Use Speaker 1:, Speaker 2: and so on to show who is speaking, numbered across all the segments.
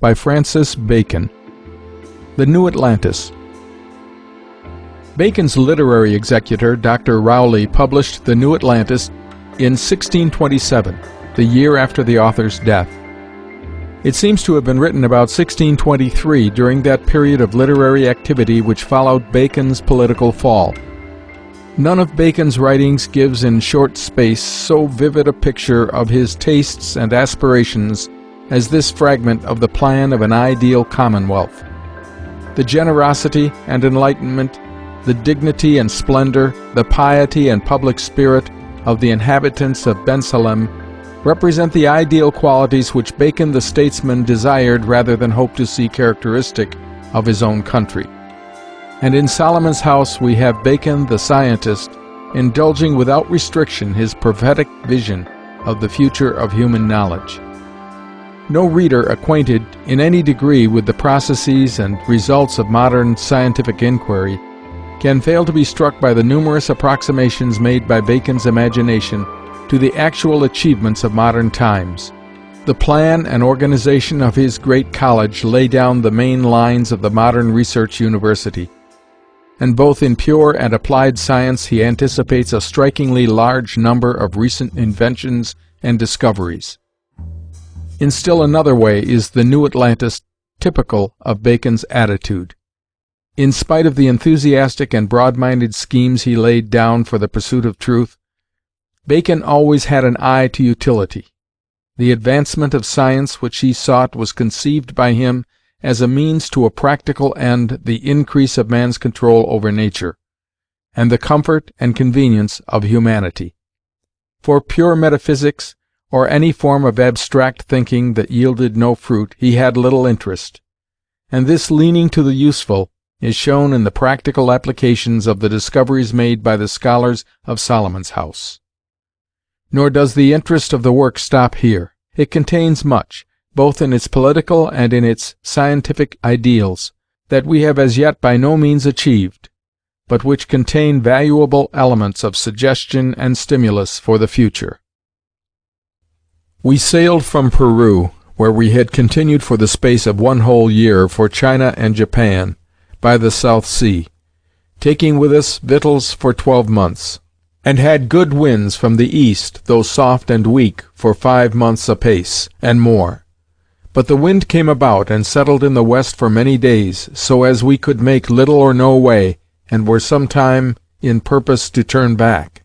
Speaker 1: by Francis Bacon. The New Atlantis. Bacon's literary executor, Dr. Rowley, published The New Atlantis in 1627, the year after the author's death. It seems to have been written about 1623, during that period of literary activity which followed Bacon's political fall. None of Bacon's writings gives in short space so vivid a picture of his tastes and aspirations as this fragment of the plan of an ideal commonwealth. The generosity and enlightenment, the dignity and splendor, the piety and public spirit of the inhabitants of Bensalem represent the ideal qualities which Bacon the statesman desired rather than hoped to see characteristic of his own country. And in Solomon's House we have Bacon the scientist indulging without restriction his prophetic vision of the future of human knowledge. No reader acquainted in any degree with the processes and results of modern scientific inquiry can fail to be struck by the numerous approximations made by Bacon's imagination to the actual achievements of modern times. The plan and organization of his great college lay down the main lines of the modern research university, and both in pure and applied science he anticipates a strikingly large number of recent inventions and discoveries. In still another way is the New Atlantis typical of Bacon's attitude. In spite of the enthusiastic and broad-minded schemes he laid down for the pursuit of truth, Bacon always had an eye to utility. The advancement of science which he sought was conceived by him as a means to a practical end, the increase of man's control over nature, and the comfort and convenience of humanity. For pure metaphysics, or any form of abstract thinking that yielded no fruit, he had little interest, and this leaning to the useful is shown in the practical applications of the discoveries made by the scholars of Solomon's House. Nor does the interest of the work stop here. It contains much, both in its political and in its scientific ideals, that we have as yet by no means achieved, but which contain valuable elements of suggestion and stimulus for the future. We sailed from Peru, where we had continued for the space of 1 whole year, for China and Japan, by the South Sea, taking with us victuals for 12 months, and had good winds from the east, though soft and weak, for 5 months apace, and more. But the wind came about, and settled in the west for many days, so as we could make little or no way, and were some time in purpose to turn back.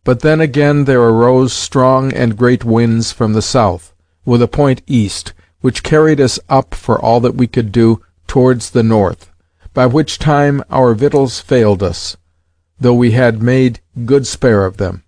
Speaker 1: But then again there arose strong and great winds from the south, with a point east, which carried us up for all that we could do towards the north, by which time our victuals failed us, though we had made good spare of them,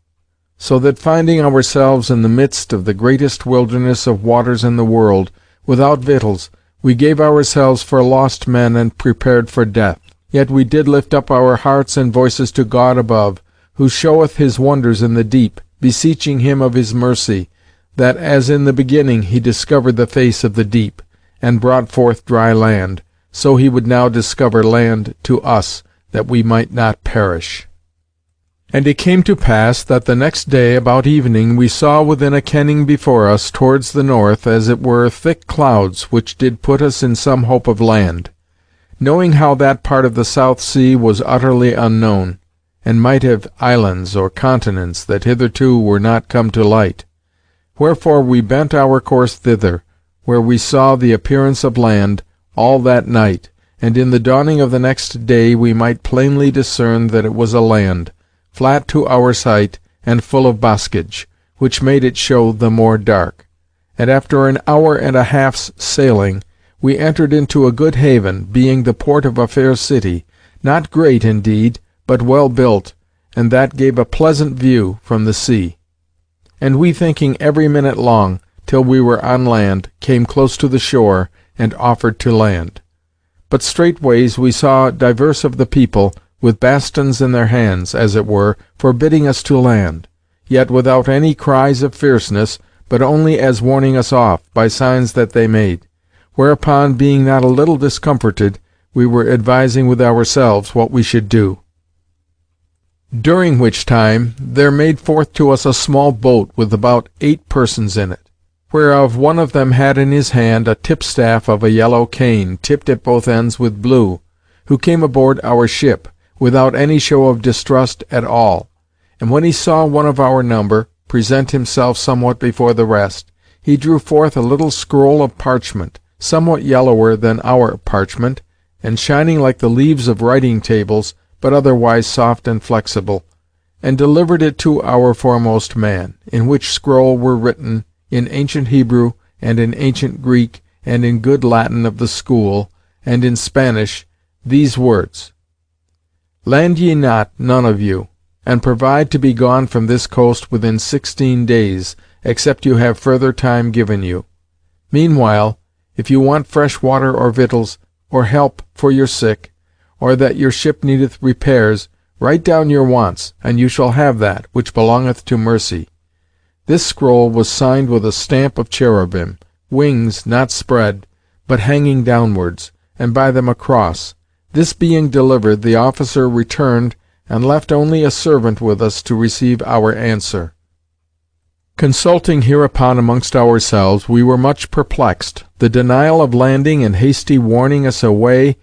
Speaker 1: so that finding ourselves in the midst of the greatest wilderness of waters in the world, without victuals, we gave ourselves for lost men and prepared for death. Yet we did lift up our hearts and voices to God above, who showeth his wonders in the deep, beseeching him of his mercy, that as in the beginning he discovered the face of the deep, and brought forth dry land, so he would now discover land to us, that we might not perish. And it came to pass that the next day about evening we saw within a kenning before us towards the north, as it were, thick clouds, which did put us in some hope of land, knowing how that part of the South Sea was utterly unknown, and might have islands or continents that hitherto were not come to light. Wherefore we bent our course thither, where we saw the appearance of land all that night, and in the dawning of the next day we might plainly discern that it was a land, flat to our sight, and full of boscage, which made it show the more dark. And after an hour and a half's sailing, we entered into a good haven, being the port of a fair city, not great indeed, but well built, and that gave a pleasant view from the sea. And we thinking every minute long, till we were on land, came close to the shore, and offered to land. But straightways we saw divers of the people, with bastons in their hands, as it were, forbidding us to land, yet without any cries of fierceness, but only as warning us off, by signs that they made. Whereupon, being not a little discomforted, we were advising with ourselves what we should do. During which time there made forth to us a small boat with about 8 persons in it, whereof one of them had in his hand a tipstaff of a yellow cane, tipped at both ends with blue, who came aboard our ship, without any show of distrust at all. And when he saw one of our number present himself somewhat before the rest, he drew forth a little scroll of parchment, somewhat yellower than our parchment, and shining like the leaves of writing tables, but otherwise soft and flexible, and delivered it to our foremost man, in which scroll were written, in ancient Hebrew, and in ancient Greek, and in good Latin of the school, and in Spanish, these words: Land ye not, none of you, and provide to be gone from this coast within 16 days, except you have further time given you. Meanwhile, if you want fresh water or victuals, or help for your sick, or that your ship needeth repairs, write down your wants, and you shall have that, which belongeth to mercy. This scroll was signed with a stamp of cherubim, wings not spread, but hanging downwards, and by them a cross. This being delivered, the officer returned, and left only a servant with us to receive our answer. Consulting hereupon amongst ourselves, we were much perplexed. The denial of landing and hasty warning us away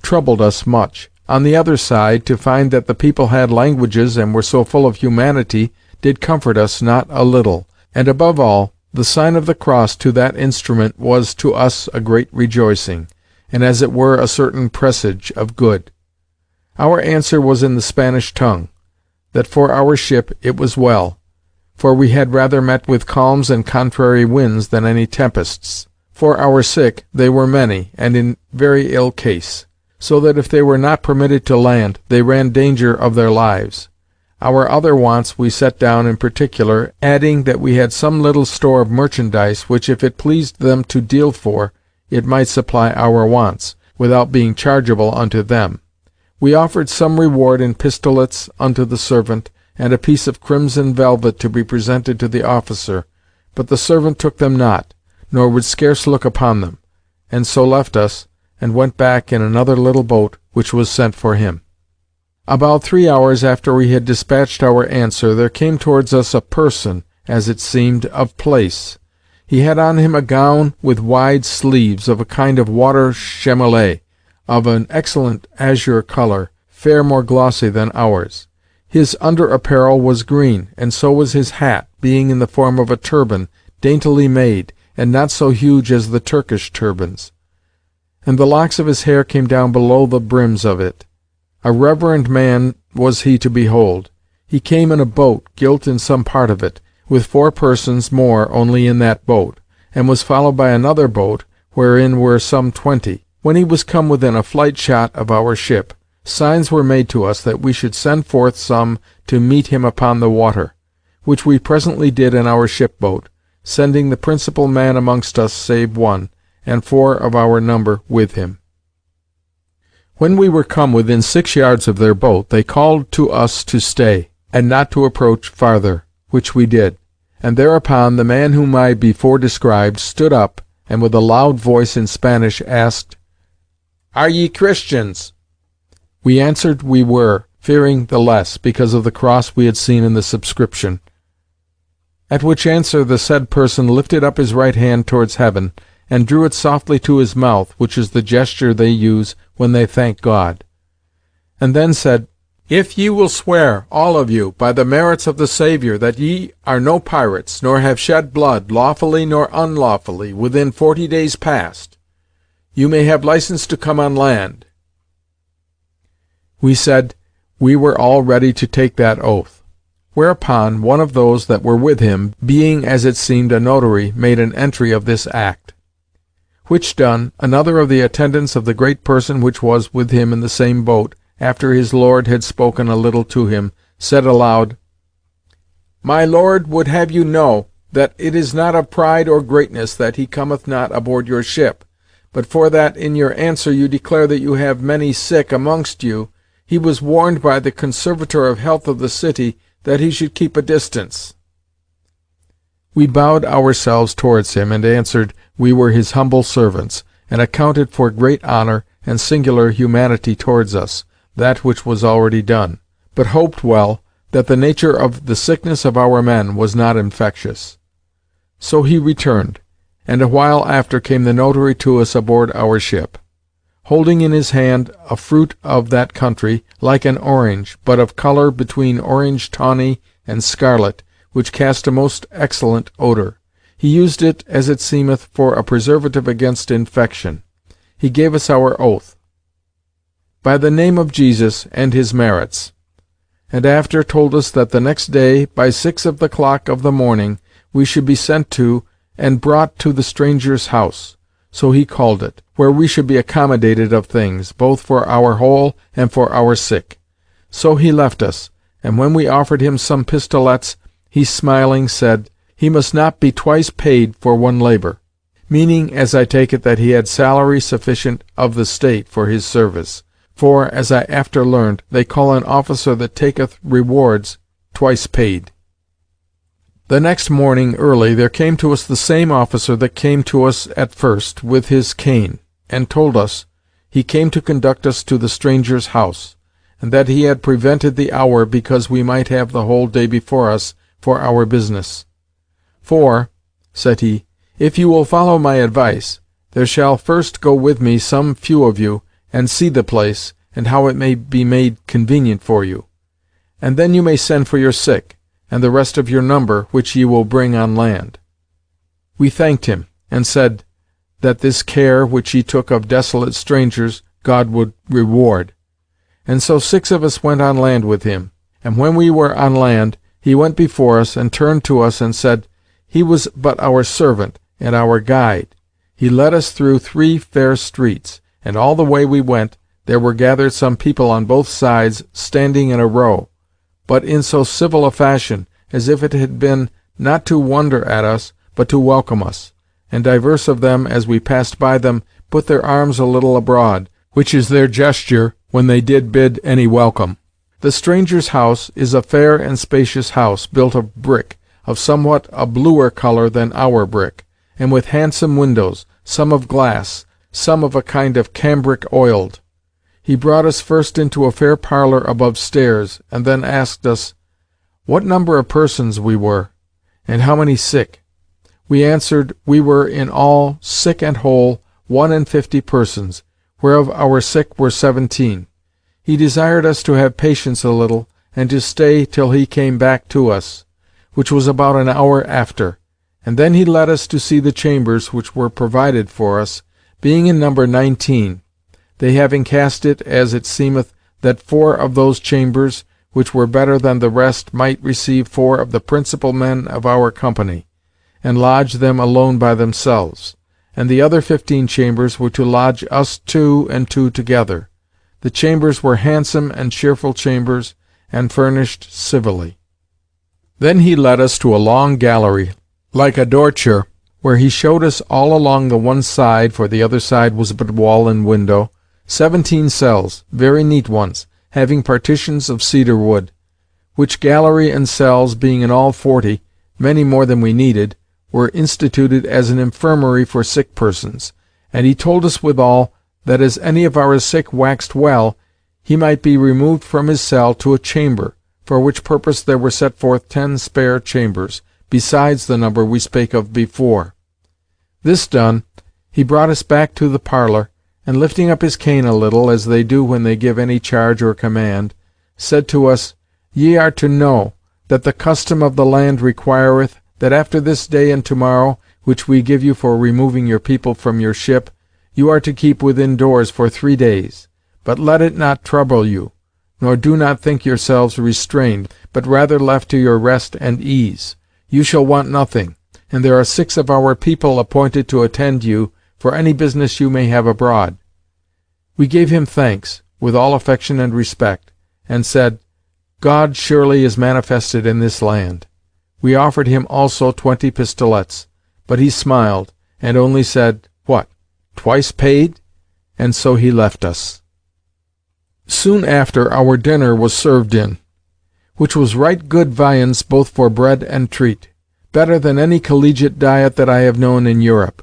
Speaker 1: troubled us much. On the other side, to find that the people had languages and were so full of humanity did comfort us not a little, and above all, the sign of the cross to that instrument was to us a great rejoicing, and as it were a certain presage of good. Our answer was in the Spanish tongue, that for our ship it was well, for we had rather met with calms and contrary winds than any tempests. For our sick they were many, and in very ill case, so that if they were not permitted to land, they ran danger of their lives. Our other wants we set down in particular, adding that we had some little store of merchandise, which if it pleased them to deal for, it might supply our wants, without being chargeable unto them. We offered some reward in pistolets unto the servant, and a piece of crimson velvet to be presented to the officer, but the servant took them not, nor would scarce look upon them, and so left us, and went back in another little boat which was sent for him. About 3 hours after we had dispatched our answer, there came towards us a person, as it seemed, of place. He had on him a gown with wide sleeves, of a kind of water chamolet, of an excellent azure colour, fair more glossy than ours. His under apparel was green, and so was his hat, being in the form of a turban, daintily made, and not so huge as the Turkish turbans. And the locks of his hair came down below the brims of it. A reverend man was he to behold. He came in a boat, gilt in some part of it, with 4 persons more only in that boat, and was followed by another boat, wherein were some 20. When he was come within a flight shot of our ship, signs were made to us that we should send forth some to meet him upon the water, which we presently did in our ship-boat, sending the principal man amongst us save one, and 4 of our number with him. When we were come within 6 yards of their boat, they called to us to stay, and not to approach farther, which we did. And thereupon the man whom I before described stood up, and with a loud voice in Spanish asked, "Are ye Christians?" We answered we were, fearing the less, because of the cross we had seen in the subscription. At which answer the said person lifted up his right hand towards heaven, and drew it softly to his mouth, which is the gesture they use when they thank God, and then said, "If ye will swear, all of you, by the merits of the Saviour, that ye are no pirates, nor have shed blood, lawfully nor unlawfully, within 40 days past, you may have license to come on land." We said, we were all ready to take that oath. Whereupon one of those that were with him, being as it seemed a notary, made an entry of this act. Which done, another of the attendants of the great person which was with him in the same boat, after his lord had spoken a little to him, said aloud, "My lord would have you know, that it is not of pride or greatness that he cometh not aboard your ship, but for that in your answer you declare that you have many sick amongst you, he was warned by the conservator of health of the city that he should keep a distance." We bowed ourselves towards him, and answered, we were his humble servants, and accounted for great honour and singular humanity towards us, that which was already done, but hoped well that the nature of the sickness of our men was not infectious. So he returned, and a while after came the notary to us aboard our ship, holding in his hand a fruit of that country, like an orange, but of colour between orange tawny and scarlet, which cast a most excellent odour. He used it, as it seemeth, for a preservative against infection. He gave us our oath, by the name of Jesus and his merits, and after told us that the next day, by 6 of the clock of the morning, we should be sent to, and brought to the stranger's house, so he called it, where we should be accommodated of things, both for our whole and for our sick. So he left us, and when we offered him some pistolets, he smiling said, he must not be twice paid for one labour, meaning, as I take it, that he had salary sufficient of the state for his service, for, as I after learned, they call an officer that taketh rewards twice paid. The next morning early there came to us the same officer that came to us at first, with his cane, and told us, he came to conduct us to the stranger's house, and that he had prevented the hour, because we might have the whole day before us for our business. For, said he, if you will follow my advice, there shall first go with me some few of you, and see the place, and how it may be made convenient for you. And then you may send for your sick, and the rest of your number, which ye will bring on land. We thanked him, and said, that this care which he took of desolate strangers God would reward. And so 6 of us went on land with him. And when we were on land, he went before us, and turned to us, and said, he was but our servant, and our guide. He led us through 3 fair streets, and all the way we went, there were gathered some people on both sides, standing in a row, but in so civil a fashion, as if it had been not to wonder at us, but to welcome us. And divers of them, as we passed by them, put their arms a little abroad, which is their gesture when they did bid any welcome. The stranger's house is a fair and spacious house, built of brick, of somewhat a bluer colour than our brick, and with handsome windows, some of glass, some of a kind of cambric oiled. He brought us first into a fair parlour above stairs, and then asked us, what number of persons we were, and how many sick. We answered, we were in all, sick and whole, 51 persons, whereof our sick were 17. He desired us to have patience a little, and to stay till he came back to us, which was about an hour after, and then he led us to see the chambers which were provided for us, being in number 19, they having cast it, as it seemeth, that 4 of those chambers, which were better than the rest, might receive 4 of the principal men of our company, and lodge them alone by themselves, and the other 15 chambers were to lodge us 2 and 2 together. The chambers were handsome and cheerful chambers, and furnished civilly. Then he led us to a long gallery, like a dorture, where he showed us all along the one side, for the other side was but wall and window, 17 cells, very neat ones, having partitions of cedar wood, which gallery and cells, being in all 40, many more than we needed, were instituted as an infirmary for sick persons, and he told us withal, that as any of our sick waxed well, he might be removed from his cell to a chamber, for which purpose there were set forth 10 spare chambers, besides the number we spake of before. This done, he brought us back to the parlour, and lifting up his cane a little, as they do when they give any charge or command, said to us, ye are to know, that the custom of the land requireth, that after this day and tomorrow, which we give you for removing your people from your ship, you are to keep within doors for 3 days. But let it not trouble you, nor do not think yourselves restrained, but rather left to your rest and ease. You shall want nothing, and there are 6 of our people appointed to attend you, for any business you may have abroad. We gave him thanks, with all affection and respect, and said, God surely is manifested in this land. We offered him also 20 pistolets, but he smiled, and only said, what, twice paid? And so he left us. Soon after our dinner was served in, which was right good viands both for bread and treat, better than any collegiate diet that I have known in Europe.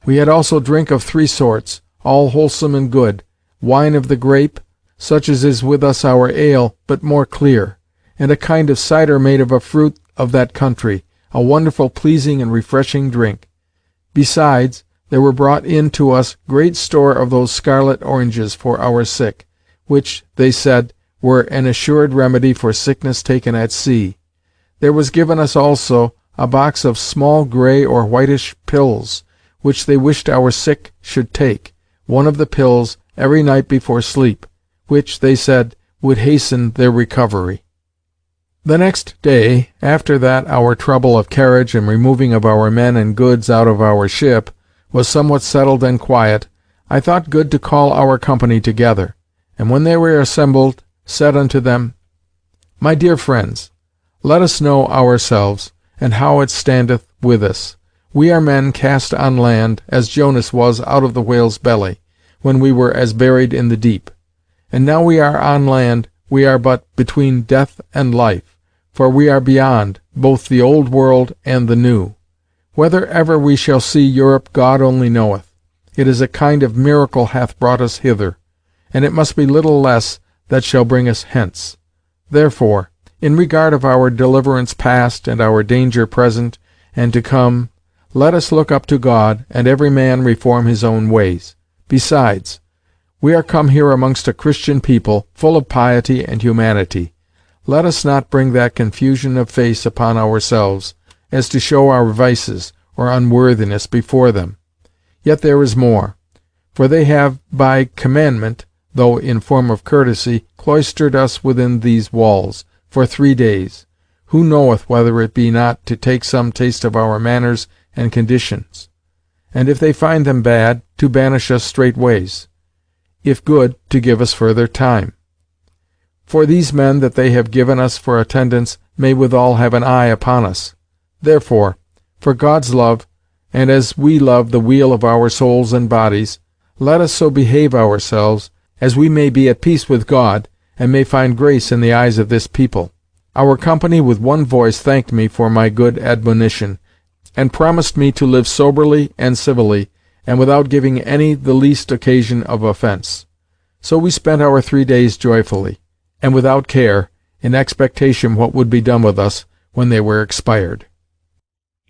Speaker 1: We had also drink of 3 sorts, all wholesome and good, wine of the grape, such as is with us our ale, but more clear, and a kind of cider made of a fruit of that country, a wonderful, pleasing, and refreshing drink. Besides, there were brought in to us great store of those scarlet oranges for our sick, which, they said, were an assured remedy for sickness taken at sea. There was given us also a box of small grey or whitish pills, which they wished our sick should take, one of the pills every night before sleep, which, they said, would hasten their recovery. The next day, after that our trouble of carriage and removing of our men and goods out of our ship was somewhat settled and quiet, I thought good to call our company together, and when they were assembled, said unto them, My dear friends, let us know ourselves, and how it standeth with us. We are men cast on land, as Jonas was out of the whale's belly, when we were as buried in the deep. And now we are on land, we are but between death and life, for we are beyond both the old world and the new. Whether ever we shall see Europe, God only knoweth. It is a kind of miracle hath brought us hither, and it must be little less that shall bring us hence. Therefore, in regard of our deliverance past, and our danger present and to come, let us look up to God, and every man reform his own ways. Besides, we are come here amongst a Christian people, full of piety and humanity. Let us not bring that confusion of face upon ourselves, as to show our vices, or unworthiness before them. Yet there is more. For they have by commandment, though in form of courtesy, cloistered us within these walls, for 3 days. Who knoweth whether it be not to take some taste of our manners and conditions? And if they find them bad, to banish us straightways; if good, to give us further time. For these men that they have given us for attendants may withal have an eye upon us. Therefore, for God's love, and as we love the weal of our souls and bodies, let us so behave ourselves, as we may be at peace with God, and may find grace in the eyes of this people. Our company with one voice thanked me for my good admonition, and promised me to live soberly and civilly, and without giving any the least occasion of offence. So we spent our 3 days joyfully, and without care, in expectation what would be done with us when they were expired.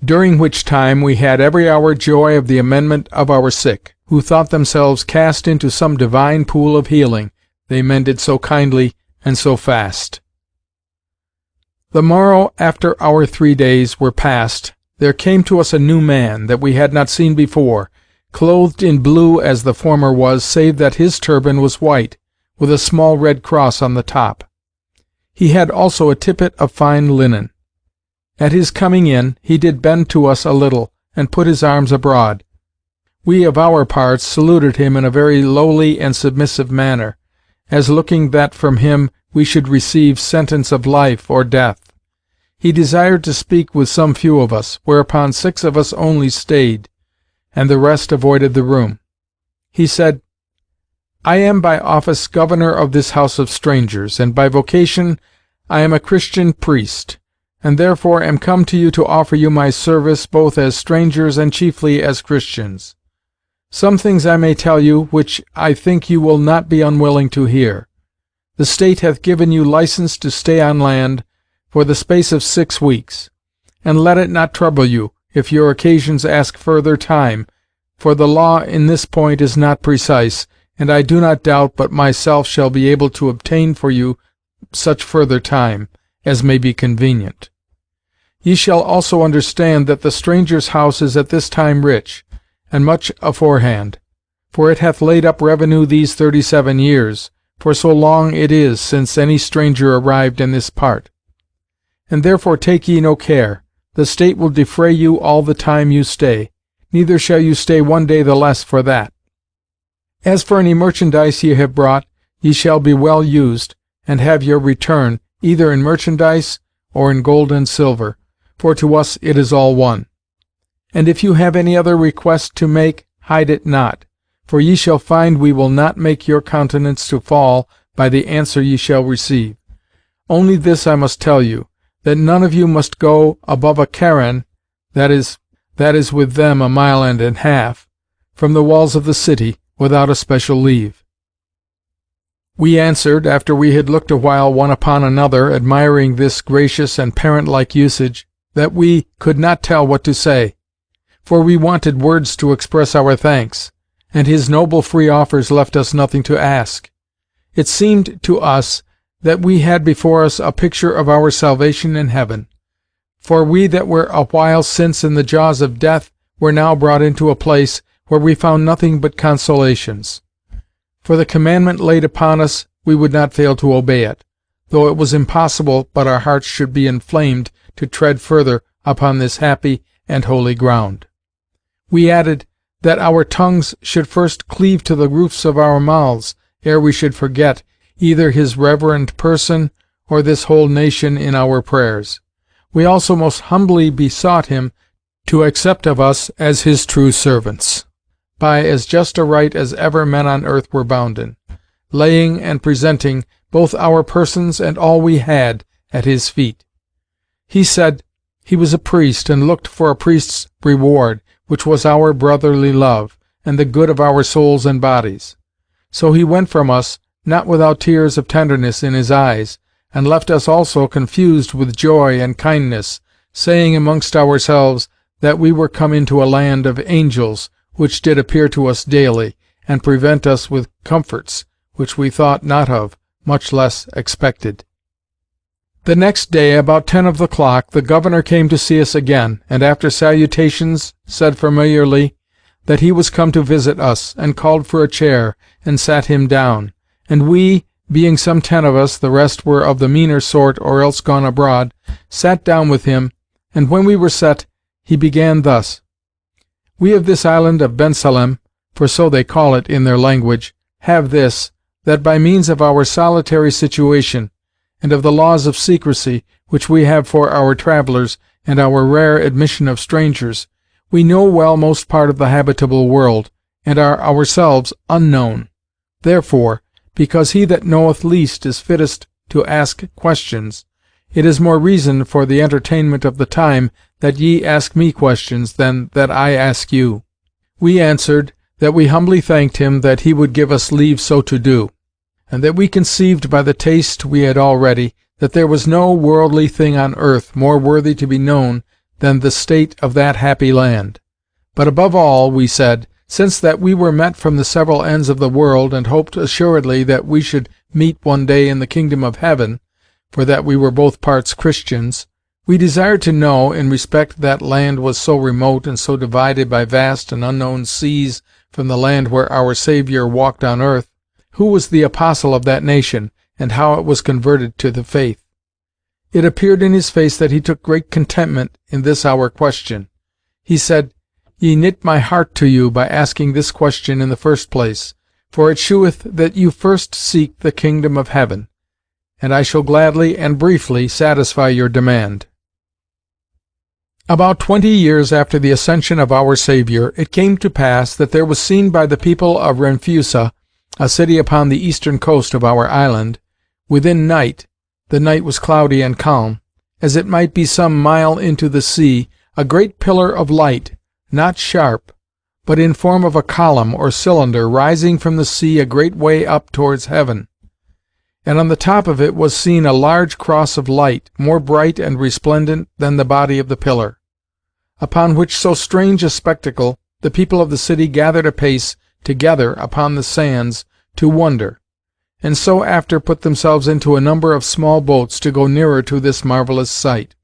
Speaker 1: During which time we had every hour joy of the amendment of our sick, who thought themselves cast into some divine pool of healing, they mended so kindly and so fast. The morrow after our 3 days were past, there came to us a new man, that we had not seen before, clothed in blue as the former was, save that his turban was white, with a small red cross on the top. He had also a tippet of fine linen. At his coming in, he did bend to us a little, and put his arms abroad. We of our parts saluted him in a very lowly and submissive manner, as looking that from him we should receive sentence of life or death. He desired to speak with some few of us, whereupon 6 of us only stayed, and the rest avoided the room. He said, I am by office governor of this house of strangers, and by vocation I am a Christian priest, and therefore am come to you to offer you my service, both as strangers and chiefly as Christians. Some things I may tell you, which I think you will not be unwilling to hear. The state hath given you license to stay on land for the space of 6 weeks, and let it not trouble you, if your occasions ask further time, for the law in this point is not precise, and I do not doubt but myself shall be able to obtain for you such further time, as may be convenient. Ye shall also understand that the stranger's house is at this time rich, and much aforehand, for it hath laid up revenue these 37 years, for so long it is since any stranger arrived in this part. And therefore take ye no care, the state will defray you all the time you stay, neither shall you stay 1 day the less for that. As for any merchandise ye have brought, ye shall be well used, and have your return, either in merchandise or in gold and silver, for to us it is all one. And if you have any other request to make, hide it not, for ye shall find we will not make your countenance to fall by the answer ye shall receive. Only this I must tell you, that none of you must go above a caran, that is with them 1.5 miles, from the walls of the city, without a special leave. We answered, after we had looked a while one upon another, admiring this gracious and parent-like usage, that we could not tell what to say, for we wanted words to express our thanks, and his noble free offers left us nothing to ask. It seemed to us that we had before us a picture of our salvation in heaven, for we that were a while since in the jaws of death were now brought into a place where we found nothing but consolations. For the commandment laid upon us, we would not fail to obey it, though it was impossible but our hearts should be inflamed to tread further upon this happy and holy ground. We added, that our tongues should first cleave to the roofs of our mouths, ere we should forget either his reverend person or this whole nation in our prayers. We also most humbly besought him to accept of us as his true servants, by as just a right as ever men on earth were bounden, laying and presenting both our persons and all we had at his feet. He said he was a priest, and looked for a priest's reward, which was our brotherly love, and the good of our souls and bodies. So he went from us, not without tears of tenderness in his eyes, and left us also confused with joy and kindness, saying amongst ourselves that we were come into a land of angels, which did appear to us daily, and prevent us with comforts, which we thought not of, much less expected. The next day, about 10 of the clock, the governor came to see us again, and after salutations said familiarly that he was come to visit us, and called for a chair, and sat him down. And we, being some 10 of us, the rest were of the meaner sort, or else gone abroad, sat down with him, and when we were set, he began thus: We of this island of Bensalem, for so they call it in their language, have this, that by means of our solitary situation, and of the laws of secrecy, which we have for our travellers, and our rare admission of strangers, we know well most part of the habitable world, and are ourselves unknown. Therefore, because he that knoweth least is fittest to ask questions, it is more reason for the entertainment of the time that ye ask me questions than that I ask you. We answered, that we humbly thanked him that he would give us leave so to do, and that we conceived by the taste we had already, that there was no worldly thing on earth more worthy to be known than the state of that happy land. But above all, we said, since that we were met from the several ends of the world, and hoped assuredly that we should meet one day in the kingdom of heaven, for that we were both parts Christians, we desired to know, in respect that land was so remote and so divided by vast and unknown seas from the land where our Saviour walked on earth, who was the apostle of that nation, and how it was converted to the faith. It appeared in his face that he took great contentment in this our question. He said, Ye knit my heart to you by asking this question in the first place, for it sheweth that you first seek the kingdom of heaven, and I shall gladly and briefly satisfy your demand. About 20 years after the ascension of our Saviour, it came to pass that there was seen by the people of Renfusa, a city upon the eastern coast of our island, within night, the night was cloudy and calm, as it might be some mile into the sea, a great pillar of light, not sharp, but in form of a column or cylinder, rising from the sea a great way up towards heaven. And on the top of it was seen a large cross of light, more bright and resplendent than the body of the pillar. Upon which so strange a spectacle the people of the city gathered apace together upon the sands to wonder, and so after put themselves into a number of small boats to go nearer to this marvellous sight.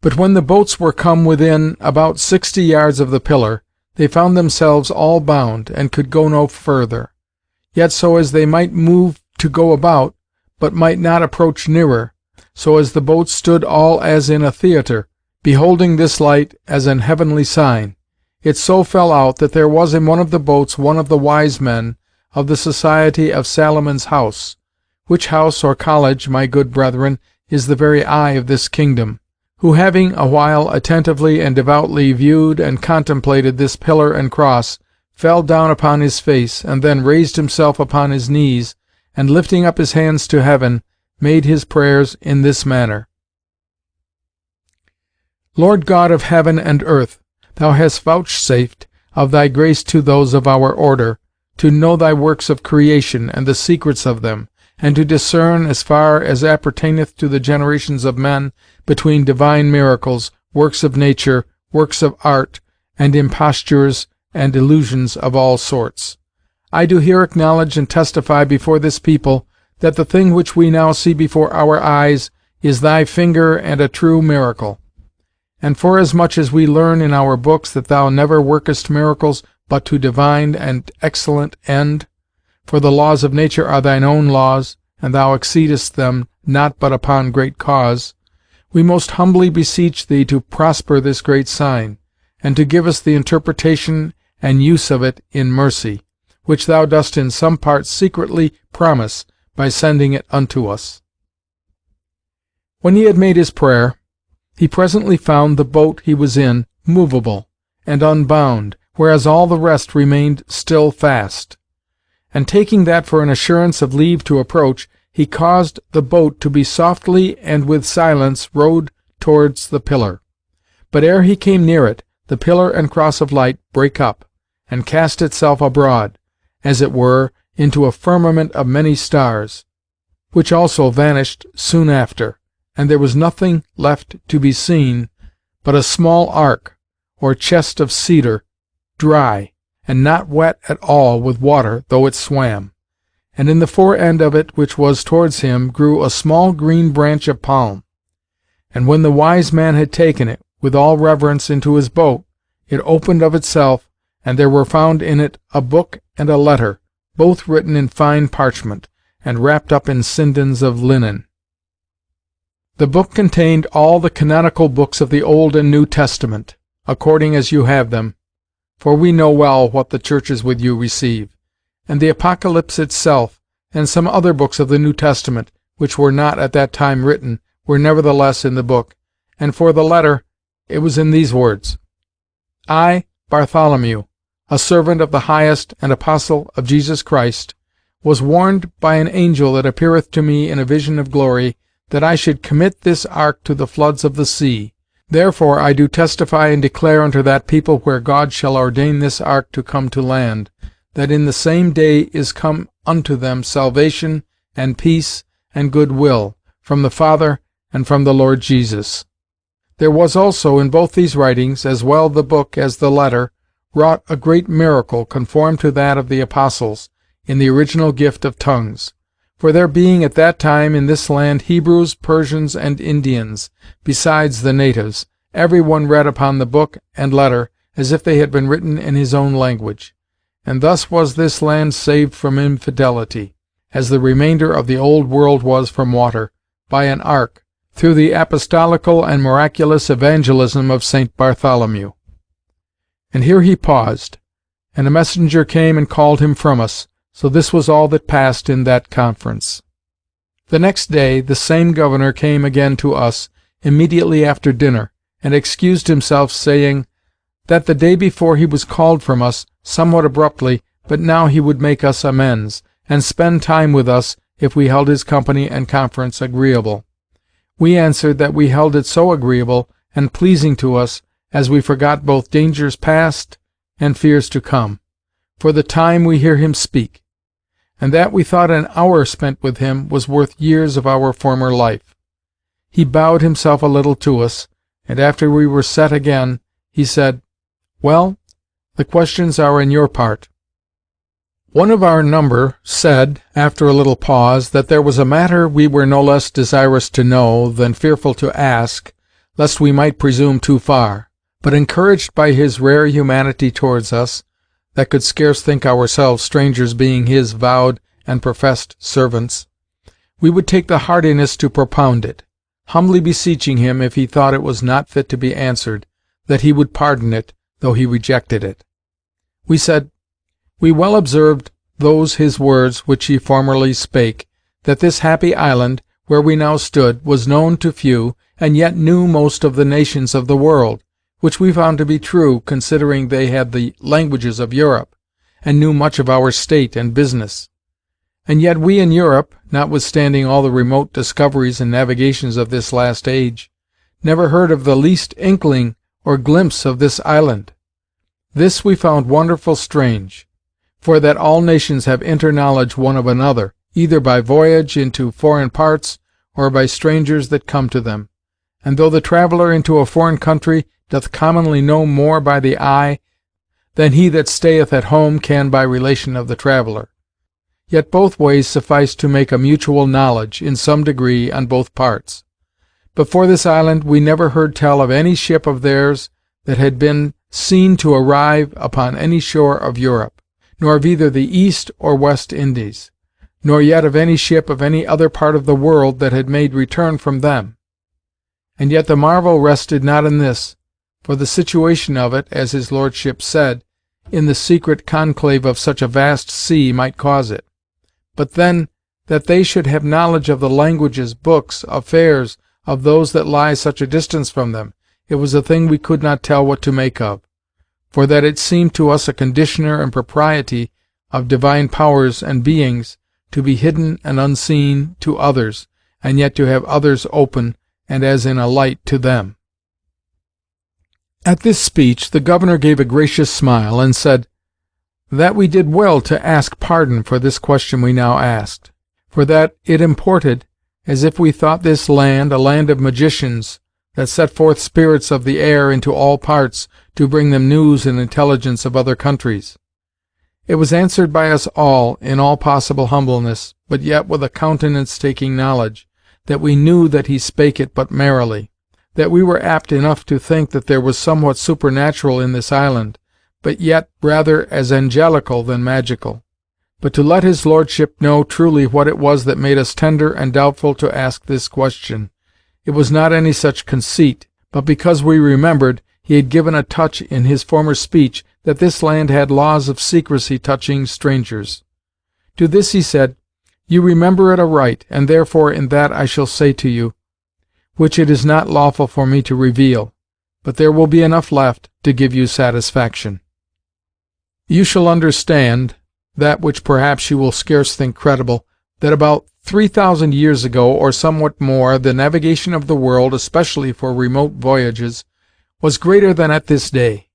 Speaker 1: But when the boats were come within about 60 yards of the pillar, they found themselves all bound, and could go no further, yet so as they might move to go about, but might not approach nearer, so as the boats stood all as in a theatre, beholding this light as an heavenly sign. It so fell out that there was in one of the boats one of the wise men of the society of Salomon's house, which house or college, my good brethren, is the very eye of this kingdom, who, having a while attentively and devoutly viewed and contemplated this pillar and cross, fell down upon his face, and then raised himself upon his knees, and lifting up his hands to heaven, made his prayers in this manner: Lord God of heaven and earth, thou hast vouchsafed of thy grace to those of our order, to know thy works of creation, and the secrets of them, and to discern, as far as appertaineth to the generations of men, between divine miracles, works of nature, works of art, and impostures and illusions of all sorts. I do here acknowledge and testify before this people that the thing which we now see before our eyes is thy finger and a true miracle. And forasmuch as we learn in our books that thou never workest miracles but to divine and excellent end, for the laws of nature are thine own laws, and thou exceedest them not but upon great cause, we most humbly beseech thee to prosper this great sign, and to give us the interpretation and use of it in mercy, which thou dost in some part secretly promise by sending it unto us." When he had made his prayer, he presently found the boat he was in movable and unbound, whereas all the rest remained still fast. And taking that for an assurance of leave to approach, he caused the boat to be softly and with silence rowed towards the pillar. But ere he came near it, the pillar and cross of light brake up, and cast itself abroad, as it were, into a firmament of many stars, which also vanished soon after, and there was nothing left to be seen but a small ark, or chest of cedar, dry, and not wet at all with water, though it swam. And in the fore end of it, which was towards him, grew a small green branch of palm. And when the wise man had taken it, with all reverence, into his boat, it opened of itself, and there were found in it a book and a letter, both written in fine parchment, and wrapped up in sindons of linen. The book contained all the canonical books of the Old and New Testament, according as you have them, for we know well what the churches with you receive, and the Apocalypse itself, and some other books of the New Testament, which were not at that time written, were nevertheless in the book. And for the letter, it was in these words: I, Bartholomew, a servant of the highest and apostle of Jesus Christ, was warned by an angel that appeareth to me in a vision of glory, that I should commit this ark to the floods of the sea. Therefore I do testify and declare unto that people where God shall ordain this ark to come to land, that in the same day is come unto them salvation, and peace, and good will, from the Father, and from the Lord Jesus. There was also in both these writings, as well the book as the letter, wrought a great miracle conformed to that of the apostles, in the original gift of tongues. For there being at that time in this land Hebrews, Persians, and Indians, besides the natives, every one read upon the book and letter as if they had been written in his own language. And thus was this land saved from infidelity, as the remainder of the old world was from water, by an ark, through the apostolical and miraculous evangelism of St. Bartholomew. And here he paused, and a messenger came and called him from us. So this was all that passed in that conference. The next day the same governor came again to us, immediately after dinner, and excused himself, saying, that the day before he was called from us, somewhat abruptly, but now he would make us amends, and spend time with us, if we held his company and conference agreeable. We answered that we held it so agreeable and pleasing to us, as we forgot both dangers past and fears to come, for the time we hear him speak, and that we thought an hour spent with him was worth years of our former life. He bowed himself a little to us, and after we were set again, he said, "Well, the questions are in your part." One of our number said, after a little pause, that there was a matter we were no less desirous to know than fearful to ask, lest we might presume too far, but encouraged by his rare humanity towards us, that could scarce think ourselves strangers, being his vowed and professed servants, we would take the heartiness to propound it, humbly beseeching him, if he thought it was not fit to be answered, that he would pardon it, though he rejected it. We said, we well observed those his words which he formerly spake, that this happy island, where we now stood, was known to few, and yet knew most of the nations of the world, which we found to be true, considering they had the languages of Europe, and knew much of our state and business. And yet we in Europe, notwithstanding all the remote discoveries and navigations of this last age, never heard of the least inkling or glimpse of this island. This we found wonderful strange, for that all nations have interknowledge one of another, either by voyage into foreign parts, or by strangers that come to them. And though the traveller into a foreign country doth commonly know more by the eye than he that stayeth at home can by relation of the traveller, yet both ways suffice to make a mutual knowledge, in some degree, on both parts. But for this island we never heard tell of any ship of theirs that had been seen to arrive upon any shore of Europe, nor of either the East or West Indies, nor yet of any ship of any other part of the world that had made return from them. And yet the marvel rested not in this, for the situation of it, as his lordship said, in the secret conclave of such a vast sea might cause it. But then, that they should have knowledge of the languages, books, affairs of those that lie such a distance from them, it was a thing we could not tell what to make of, for that it seemed to us a conditioner and propriety of divine powers and beings to be hidden and unseen to others, and yet to have others open, and as in a light, to them. At this speech the governor gave a gracious smile, and said, that we did well to ask pardon for this question we now asked, for that it imported, as if we thought this land a land of magicians, that set forth spirits of the air into all parts, to bring them news and intelligence of other countries. It was answered by us all, in all possible humbleness, but yet with a countenance taking knowledge, that we knew that he spake it but merrily, that we were apt enough to think that there was somewhat supernatural in this island, but yet rather as angelical than magical. But to let his lordship know truly what it was that made us tender and doubtful to ask this question, it was not any such conceit, but because we remembered he had given a touch in his former speech that this land had laws of secrecy touching strangers. To this he said, you remember it aright, and therefore in that I shall say to you, which it is not lawful for me to reveal, but there will be enough left to give you satisfaction. You shall understand, that which perhaps you will scarce think credible, that about 3,000 years ago, or somewhat more, the navigation of the world, especially for remote voyages, was greater than at this day.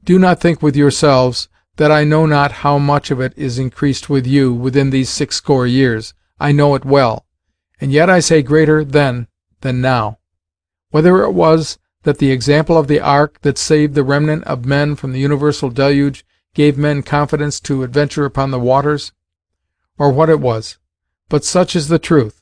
Speaker 1: Do not think with yourselves that I know not how much of it is increased with you within these 60 years. I know it well, and yet I say greater then than now. Whether it was that the example of the ark that saved the remnant of men from the universal deluge gave men confidence to adventure upon the waters, or what it was, but such is the truth.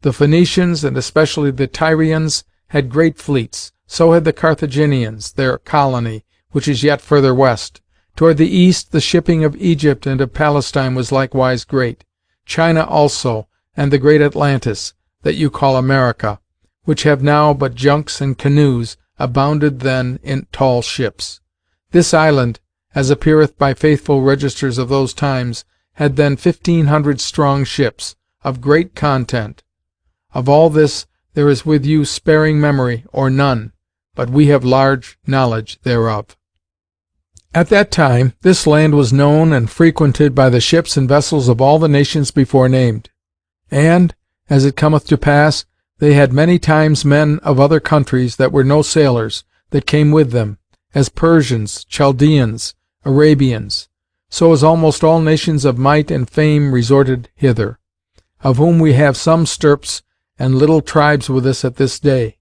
Speaker 1: The Phoenicians, and especially the Tyrians, had great fleets. So had the Carthaginians, their colony, which is yet further west. Toward the east the shipping of Egypt and of Palestine was likewise great. China also, and the great Atlantis, that you call America, which have now but junks and canoes, abounded then in tall ships. This island, as appeareth by faithful registers of those times, had then 1,500 strong ships, of great content. Of all this there is with you sparing memory, or none, but we have large knowledge thereof. At that time this land was known and frequented by the ships and vessels of all the nations before named, and, as it cometh to pass, they had many times men of other countries that were no sailors, that came with them, as Persians, Chaldeans, Arabians, so as almost all nations of might and fame resorted hither, of whom we have some stirps and little tribes with us at this day.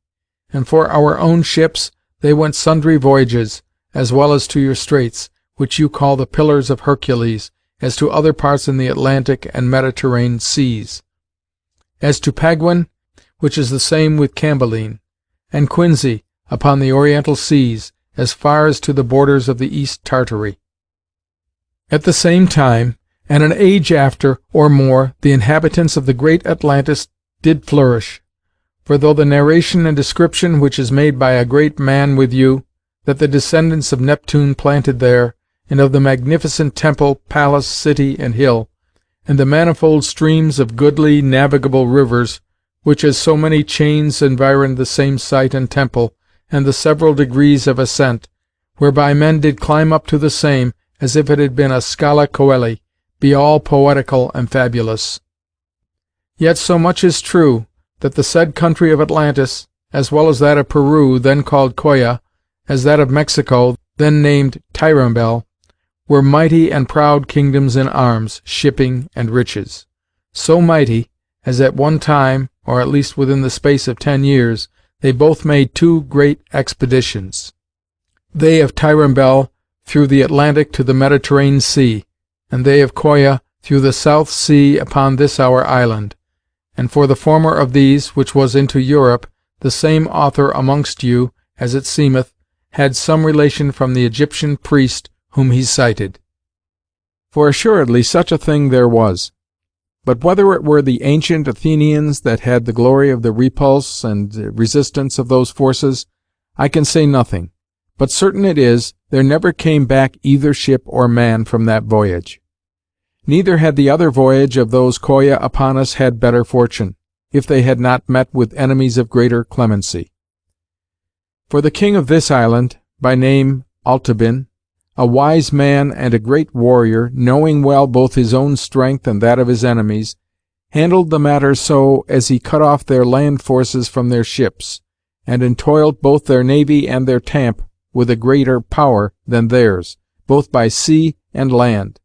Speaker 1: And for our own ships, they went sundry voyages, as well as to your straits, which you call the Pillars of Hercules, as to other parts in the Atlantic and Mediterranean seas, as to Paguin, which is the same with Cambaline, and Quinzy upon the Oriental seas, as far as to the borders of the East Tartary. At the same time, and an age after, or more, the inhabitants of the great Atlantis did flourish. For though the narration and description which is made by a great man with you, that the descendants of Neptune planted there, and of the magnificent temple, palace, city, and hill, and the manifold streams of goodly navigable rivers, which as so many chains environed the same site and temple, and the several degrees of ascent, whereby men did climb up to the same, as if it had been a scala coeli, be all poetical and fabulous. Yet so much is true, that the said country of Atlantis, as well as that of Peru, then called Coya, as that of Mexico, then named Tirambel, were mighty and proud kingdoms in arms, shipping, and riches. so mighty, as at one time, or at least within the space of 10 years, they both made 2 great expeditions, they of Tyrambel through the Atlantic to the Mediterranean Sea, and they of Coya through the South Sea upon this our island. And for the former of these, which was into Europe, the same author amongst you, as it seemeth, had some relation from the Egyptian priest whom he cited. For assuredly such a thing there was. But whether it were the ancient Athenians that had the glory of the repulse and resistance of those forces, I can say nothing, but certain it is, there never came back either ship or man from that voyage. Neither had the other voyage of those Coya upon us had better fortune, if they had not met with enemies of greater clemency. For the king of this island, by name Altabin, a wise man and a great warrior, knowing well both his own strength and that of his enemies, handled the matter so as he cut off their land forces from their ships, and entoiled both their navy and their tamp with a greater power than theirs, both by sea and land.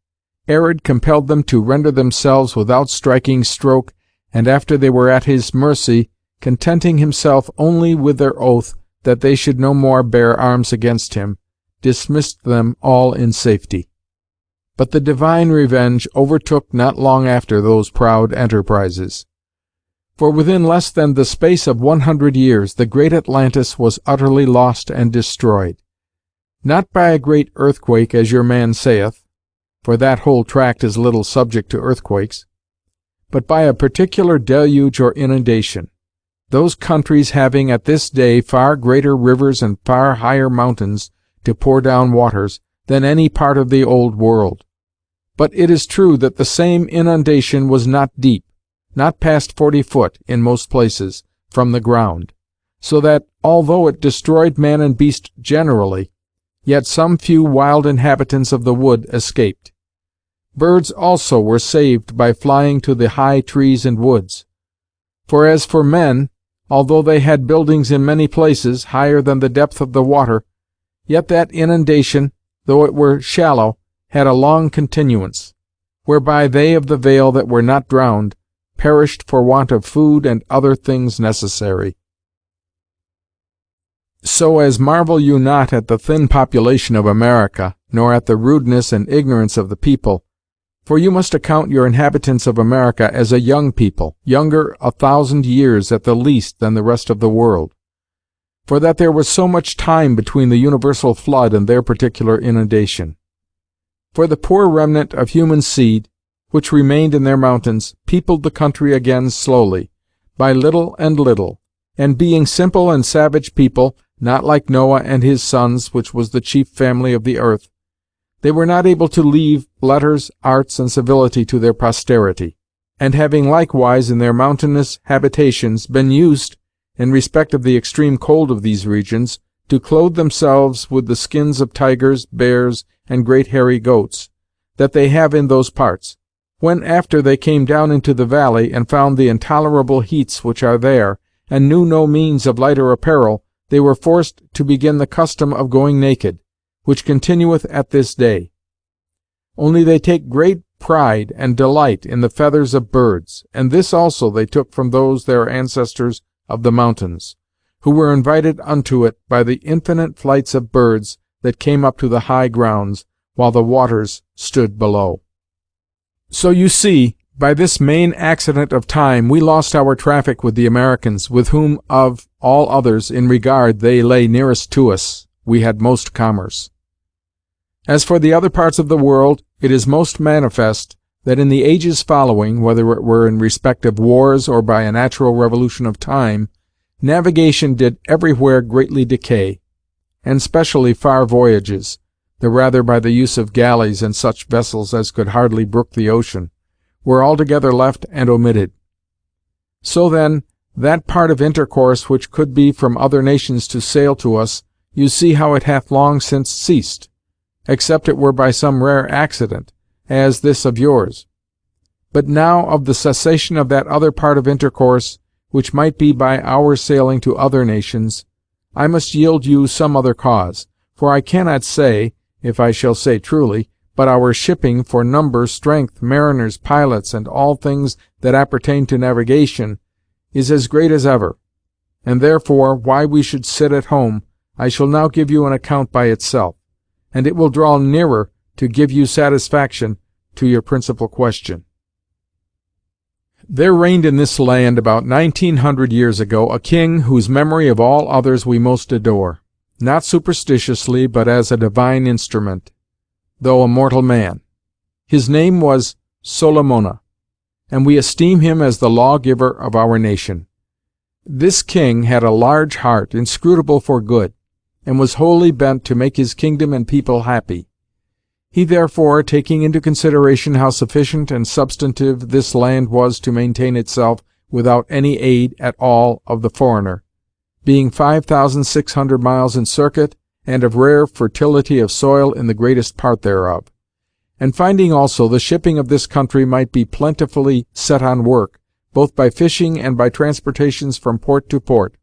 Speaker 1: Arid compelled them to render themselves without striking stroke, and after they were at his mercy, contenting himself only with their oath that they should no more bear arms against him, dismissed them all in safety. But the divine revenge overtook not long after those proud enterprises. For within less than the space of 100 years the great Atlantis was utterly lost and destroyed. Not by a great earthquake, as your man saith, for that whole tract is little subject to earthquakes, but by a particular deluge or inundation, those countries having at this day far greater rivers and far higher mountains to pour down waters than any part of the old world. But it is true that the same inundation was not deep, not past 40 foot, in most places, from the ground, so that, although it destroyed man and beast generally, yet some few wild inhabitants of the wood escaped. Birds also were saved by flying to the high trees and woods. For as for men, although they had buildings in many places, higher than the depth of the water, yet that inundation, though it were shallow, had a long continuance, whereby they of the vale that were not drowned perished for want of food and other things necessary. So as marvel you not at the thin population of America, nor at the rudeness and ignorance of the people, for you must account your inhabitants of America as a young people, younger 1,000 years at the least than the rest of the world, for that there was so much time between the universal flood and their particular inundation. For the poor remnant of human seed, which remained in their mountains, peopled the country again slowly, by little and little, and being simple and savage people, not like Noah and his sons, which was the chief family of the earth, they were not able to leave letters, arts, and civility to their posterity, and having likewise in their mountainous habitations been used, in respect of the extreme cold of these regions, to clothe themselves with the skins of tigers, bears, and great hairy goats, that they have in those parts, when after they came down into the valley, and found the intolerable heats which are there, and knew no means of lighter apparel, they were forced to begin the custom of going naked, which continueth at this day. Only they take great pride and delight in the feathers of birds, and this also they took from those their ancestors of the mountains, who were invited unto it by the infinite flights of birds that came up to the high grounds, while the waters stood below. So you see, by this main accident of time we lost our traffic with the Americans, with whom of all others, in regard they lay nearest to us, we had most commerce. As for the other parts of the world, it is most manifest that in the ages following, whether it were in respect of wars or by a natural revolution of time, navigation did everywhere greatly decay, and specially far voyages, the rather by the use of galleys and such vessels as could hardly brook the ocean, were altogether left and omitted. So then, that part of intercourse which could be from other nations to sail to us, you see how it hath long since ceased, except it were by some rare accident, as this of yours. But now of the cessation of that other part of intercourse, which might be by our sailing to other nations, I must yield you some other cause, for I cannot say, if I shall say truly, but our shipping for number, strength, mariners, pilots, and all things that appertain to navigation, is as great as ever, and therefore why we should sit at home, I shall now give you an account by itself, and it will draw nearer to give you satisfaction to your principal question. There reigned in this land about 1900 years ago a king whose memory of all others we most adore, not superstitiously, but as a divine instrument, though a mortal man. His name was Solomona, and we esteem him as the lawgiver of our nation. This king had a large heart, inscrutable for good, and was wholly bent to make his kingdom and people happy. He therefore, taking into consideration how sufficient and substantive this land was to maintain itself without any aid at all of the foreigner, being 5,600 miles in circuit, and of rare fertility of soil in the greatest part thereof, and finding also the shipping of this country might be plentifully set on work, both by fishing and by transportations from port to port,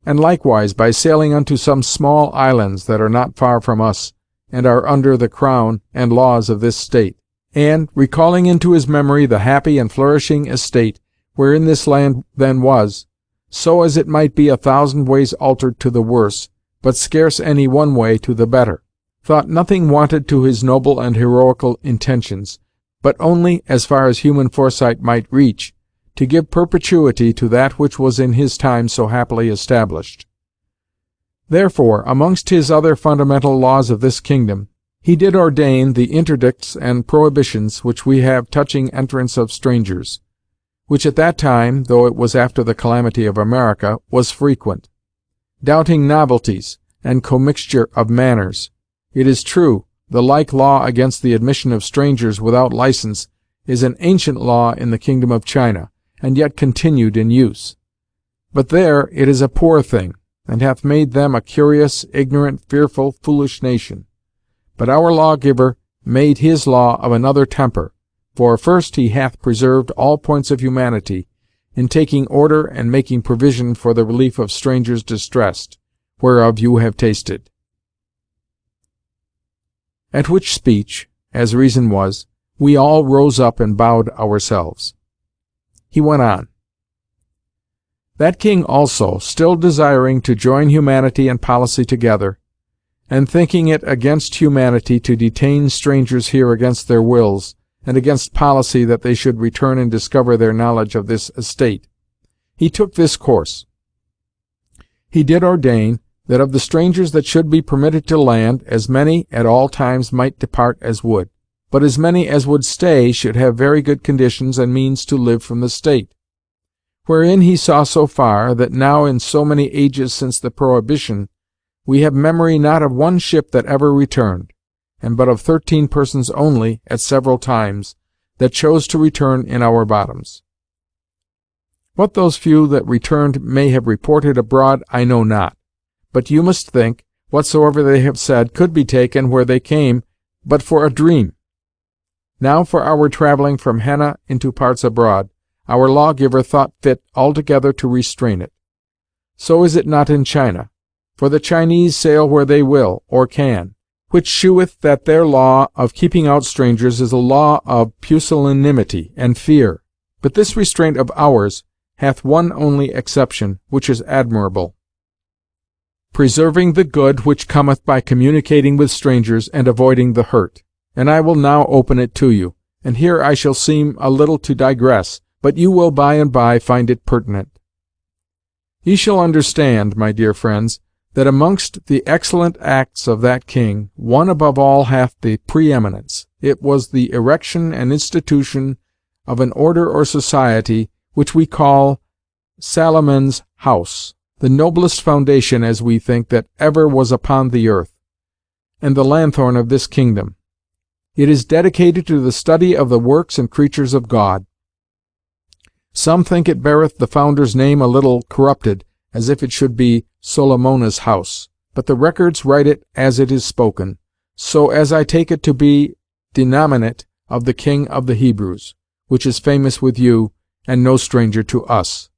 Speaker 1: and likewise by sailing unto some small islands that are not far from us, and are under the crown and laws of this state, and, recalling into his memory the happy and flourishing estate wherein this land then was, so as it might be 1,000 ways altered to the worse, but scarce any one way to the better, thought nothing wanted to his noble and heroical intentions, but only, as far as human foresight might reach, to give perpetuity to that which was in his time so happily established. Therefore, amongst his other fundamental laws of this kingdom, he did ordain the interdicts and prohibitions which we have touching entrance of strangers, which at that time, though it was after the calamity of America, was frequent, doubting novelties, and commixture of manners. It is true, the like law against the admission of strangers without license is an ancient law in the kingdom of China, and yet continued in use. But there it is a poor thing, and hath made them a curious, ignorant, fearful, foolish nation. But our lawgiver made his law of another temper, for first he hath preserved all points of humanity, in taking order and making provision for the relief of strangers distressed, whereof you have tasted. At which speech, as reason was, we all rose up and bowed ourselves. He went on. That king also, still desiring to join humanity and policy together, and thinking it against humanity to detain strangers here against their wills, and against policy that they should return and discover their knowledge of this estate, he took this course. He did ordain that of the strangers that should be permitted to land, as many at all times might depart as would, but as many as would stay should have very good conditions and means to live from the state. Wherein he saw so far, that now in so many ages since the prohibition, we have memory not of one ship that ever returned, and but of 13 persons only, at several times, that chose to return in our bottoms. What those few that returned may have reported abroad I know not, but you must think, whatsoever they have said could be taken where they came but for a dream. Now for our travelling from Henna into parts abroad, our lawgiver thought fit altogether to restrain it. So is it not in China, for the Chinese sail where they will, or can, which sheweth that their law of keeping out strangers is a law of pusillanimity and fear. But this restraint of ours hath one only exception, which is admirable, preserving the good which cometh by communicating with strangers, and avoiding the hurt. And I will now open it to you, and here I shall seem a little to digress, but you will by and by find it pertinent. Ye shall understand, my dear friends, that amongst the excellent acts of that king, one above all hath the preeminence. It was the erection and institution of an order or society, which we call Salomon's House, the noblest foundation, as we think, that ever was upon the earth, and the lanthorn of this kingdom. It is dedicated to the study of the works and creatures of God. Some think it beareth the founder's name a little corrupted, as if it should be Solomona's house, but the records write it as it is spoken, so as I take it to be denominate of the King of the Hebrews, which is famous with you, and no stranger to us.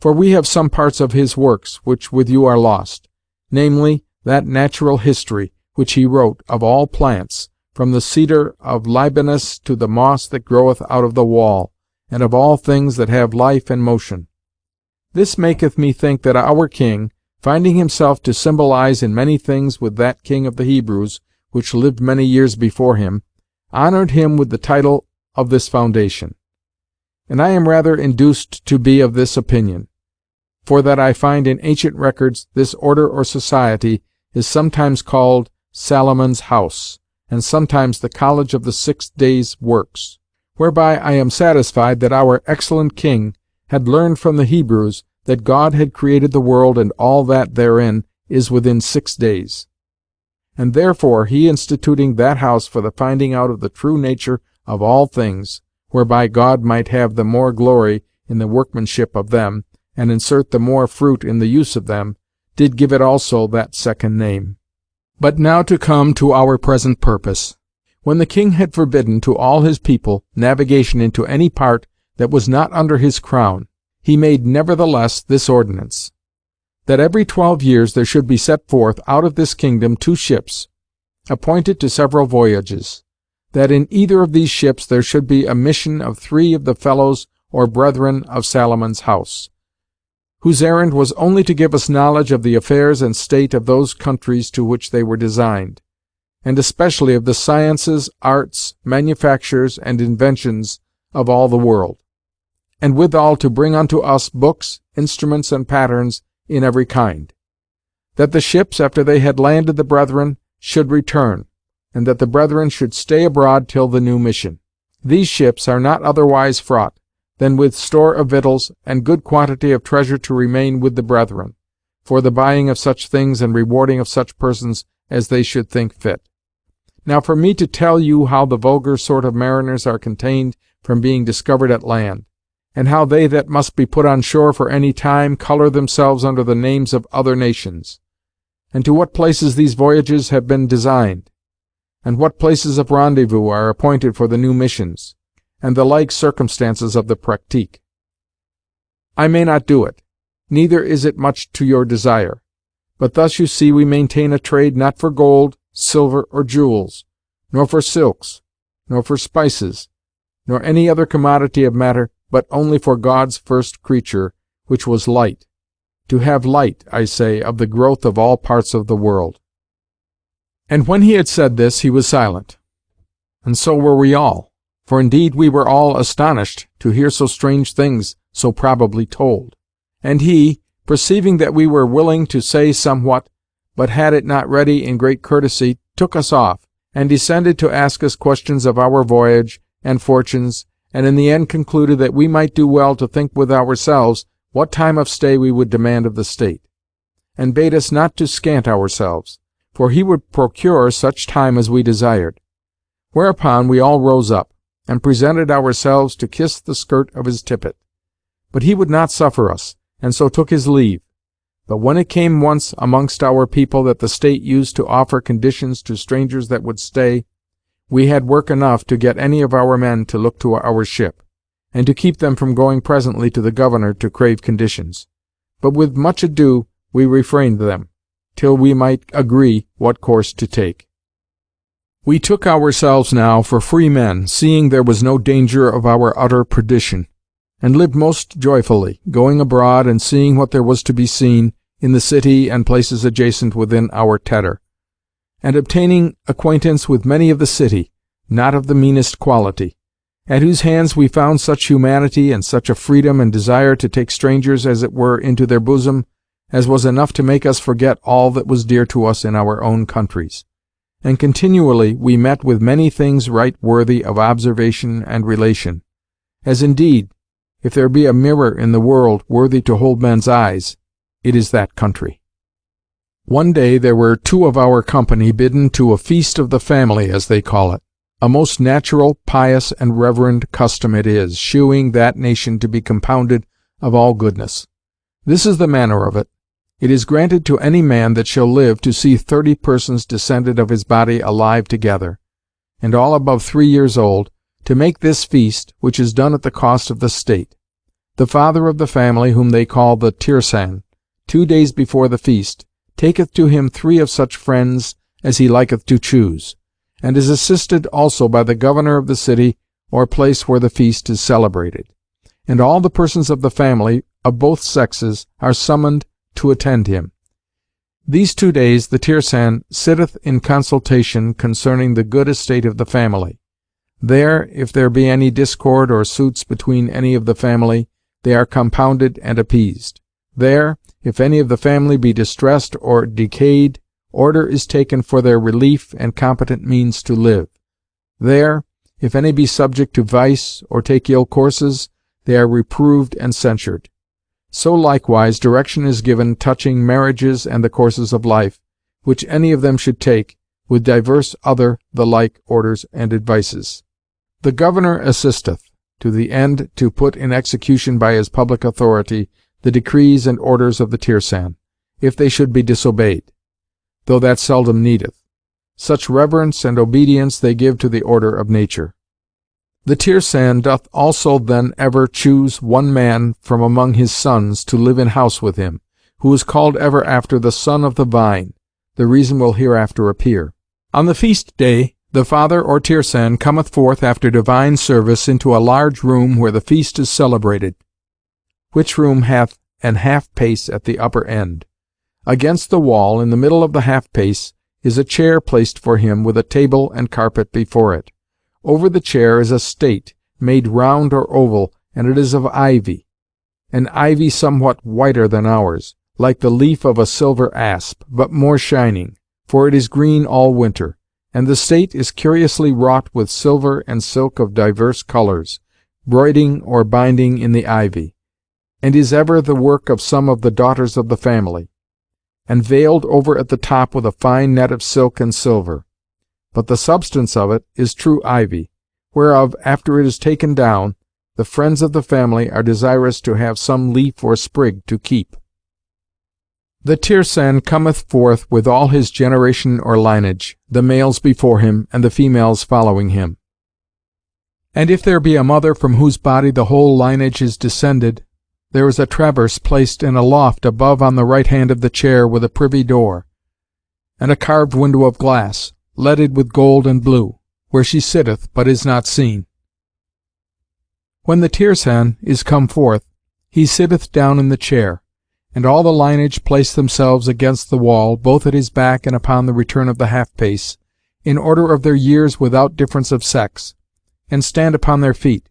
Speaker 1: For we have some parts of his works, which with you are lost, namely, that natural history, which he wrote, of all plants, from the cedar of Libanus to the moss that groweth out of the wall, and of all things that have life and motion. This maketh me think that our king, finding himself to symbolize in many things with that king of the Hebrews, which lived many years before him, honored him with the title of this foundation. And I am rather induced to be of this opinion, for that I find in ancient records this order or society is sometimes called Salomon's House, and sometimes the College of the 6 Days' Works, whereby I am satisfied that our excellent king had learned from the Hebrews that God had created the world and all that therein is within 6 days. And therefore he instituting that house for the finding out of the true nature of all things, whereby God might have the more glory in the workmanship of them, and insert the more fruit in the use of them, did give it also that second name. But now to come to our present purpose. When the king had forbidden to all his people navigation into any part that was not under his crown, he made nevertheless this ordinance, that every 12 years there should be set forth out of this kingdom 2 ships, appointed to several voyages, that in either of these ships there should be a mission of 3 of the fellows or brethren of Salomon's house, whose errand was only to give us knowledge of the affairs and state of those countries to which they were designed, and especially of the sciences, arts, manufactures, and inventions of all the world, and withal to bring unto us books, instruments, and patterns in every kind. That the ships, after they had landed the brethren, should return, and that the brethren should stay abroad till the new mission. These ships are not otherwise fraught than with store of victuals, and good quantity of treasure to remain with the brethren, for the buying of such things and rewarding of such persons as they should think fit. Now for me to tell you how the vulgar sort of mariners are contained from being discovered at land, and how they that must be put on shore for any time colour themselves under the names of other nations, and to what places these voyages have been designed, and what places of rendezvous are appointed for the new missions, and the like circumstances of the practique. I may not do it, neither is it much to your desire, but thus you see we maintain a trade not for gold, silver, or jewels, nor for silks, nor for spices, nor any other commodity of matter, but only for God's first creature, which was light, to have light, I say, of the growth of all parts of the world. And when he had said this, he was silent, and so were we all, for indeed we were all astonished to hear so strange things so probably told. And he, perceiving that we were willing to say somewhat, but had it not ready in great courtesy, took us off, and descended to ask us questions of our voyage and fortunes, and in the end concluded that we might do well to think with ourselves what time of stay we would demand of the state, and bade us not to scant ourselves, for he would procure such time as we desired. Whereupon we all rose up, and presented ourselves to kiss the skirt of his tippet. But he would not suffer us, and so took his leave. But when it came once amongst our people that the state used to offer conditions to strangers that would stay, we had work enough to get any of our men to look to our ship, and to keep them from going presently to the governor to crave conditions. But with much ado we refrained them, till we might agree what course to take. We took ourselves now for free men, seeing there was no danger of our utter perdition, and lived most joyfully, going abroad and seeing what there was to be seen in the city and places adjacent within our teder, and obtaining acquaintance with many of the city, not of the meanest quality, at whose hands we found such humanity and such a freedom and desire to take strangers as it were into their bosom, as was enough to make us forget all that was dear to us in our own countries. And continually we met with many things right worthy of observation and relation, as indeed, if there be a mirror in the world worthy to hold men's eyes, it is that country. One day there were 2 of our company bidden to a feast of the family, as they call it. A most natural, pious, and reverend custom it is, shewing that nation to be compounded of all goodness. This is the manner of it. It is granted to any man that shall live to see 30 persons descended of his body alive together, and all above 3 years old, to make this feast, which is done at the cost of the state. The father of the family, whom they call the Tirsan, 2 days before the feast, taketh to him 3 of such friends as he liketh to choose, and is assisted also by the governor of the city or place where the feast is celebrated. And all the persons of the family of both sexes are summoned to attend him. These 2 days the Tirsan sitteth in consultation concerning the good estate of the family. There, if there be any discord or suits between any of the family, they are compounded and appeased. There, if any of the family be distressed or decayed, order is taken for their relief and competent means to live. There, if any be subject to vice, or take ill courses, they are reproved and censured. So likewise direction is given touching marriages and the courses of life, which any of them should take, with divers other the like orders and advices. The governor assisteth, to the end to put in execution by his public authority the decrees and orders of the Tirsan, if they should be disobeyed, though that seldom needeth. Such reverence and obedience they give to the order of nature. The Tirsan doth also then ever choose one man from among his sons to live in house with him, who is called ever after the son of the vine. The reason will hereafter appear. On the feast day the father or Tirsan cometh forth after divine service into a large room where the feast is celebrated, which room hath an half-pace at the upper end. Against the wall, in the middle of the half-pace, is a chair placed for him, with a table and carpet before it. Over the chair is a state, made round or oval, and it is of ivy, an ivy somewhat whiter than ours, like the leaf of a silver asp, but more shining, for it is green all winter. And the state is curiously wrought with silver and silk of divers colours, broiding or binding in the ivy, and is ever the work of some of the daughters of the family, and veiled over at the top with a fine net of silk and silver. But the substance of it is true ivy, whereof, after it is taken down, the friends of the family are desirous to have some leaf or sprig to keep. The Tirsan cometh forth with all his generation or lineage, the males before him, and the females following him. And if there be a mother from whose body the whole lineage is descended, there is a traverse placed in a loft above on the right hand of the chair, with a privy door, and a carved window of glass, leaded with gold and blue, where she sitteth, but is not seen. When the Tirsan is come forth, he sitteth down in the chair, and all the lineage place themselves against the wall, both at his back and upon the return of the half-pace, in order of their years without difference of sex, and stand upon their feet.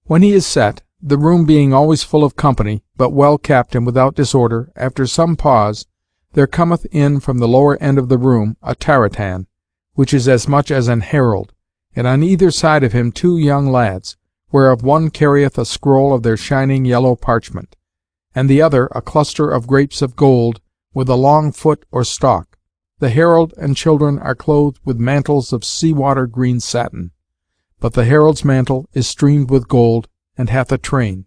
Speaker 1: When he is set, the room being always full of company, but well kept and without disorder, after some pause, there cometh in from the lower end of the room a taratan, which is as much as an herald, and on either side of him 2 young lads, whereof one carrieth a scroll of their shining yellow parchment, and the other a cluster of grapes of gold, with a long foot or stalk. The herald and children are clothed with mantles of sea-water green satin, but the herald's mantle is streamed with gold, and hath a train.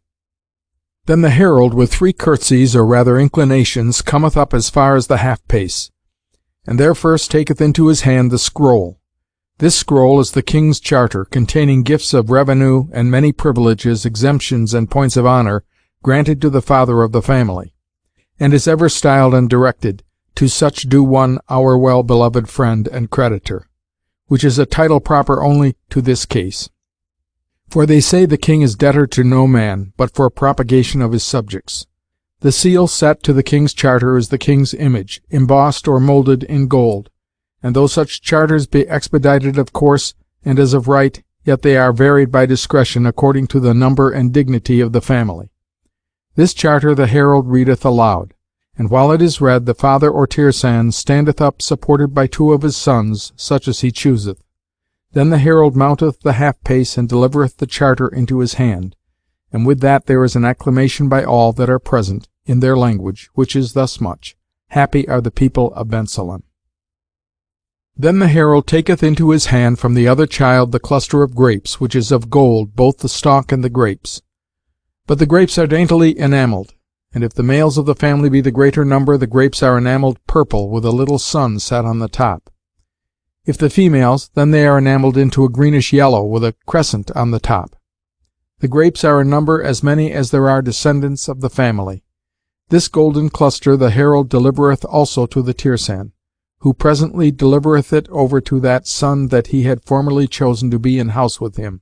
Speaker 1: Then the herald, with 3 curtsies, or rather inclinations, cometh up as far as the half-pace, and there first taketh into his hand the scroll. This scroll is the king's charter, containing gifts of revenue, and many privileges, exemptions, and points of honour, granted to the father of the family, and is ever styled and directed, to such do one our well-beloved friend and creditor, which is a title proper only to this case. For they say the king is debtor to no man, but for propagation of his subjects. The seal set to the king's charter is the king's image, embossed or moulded in gold, and though such charters be expedited of course, and as of right, yet they are varied by discretion, according to the number and dignity of the family. This charter the herald readeth aloud, and while it is read, the father or Tirsan standeth up supported by 2 of his sons, such as he chooseth. Then the herald mounteth the half-pace, and delivereth the charter into his hand, and with that there is an acclamation by all that are present, in their language, which is thus much: Happy are the people of Bensalem. Then the herald taketh into his hand from the other child the cluster of grapes, which is of gold, both the stalk and the grapes. But the grapes are daintily enamelled, and if the males of the family be the greater number, the grapes are enamelled purple, with a little sun set on the top. If the females, then they are enamelled into a greenish yellow, with a crescent on the top. The grapes are in number as many as there are descendants of the family. This golden cluster the herald delivereth also to the Tirsan, who presently delivereth it over to that son that he had formerly chosen to be in house with him,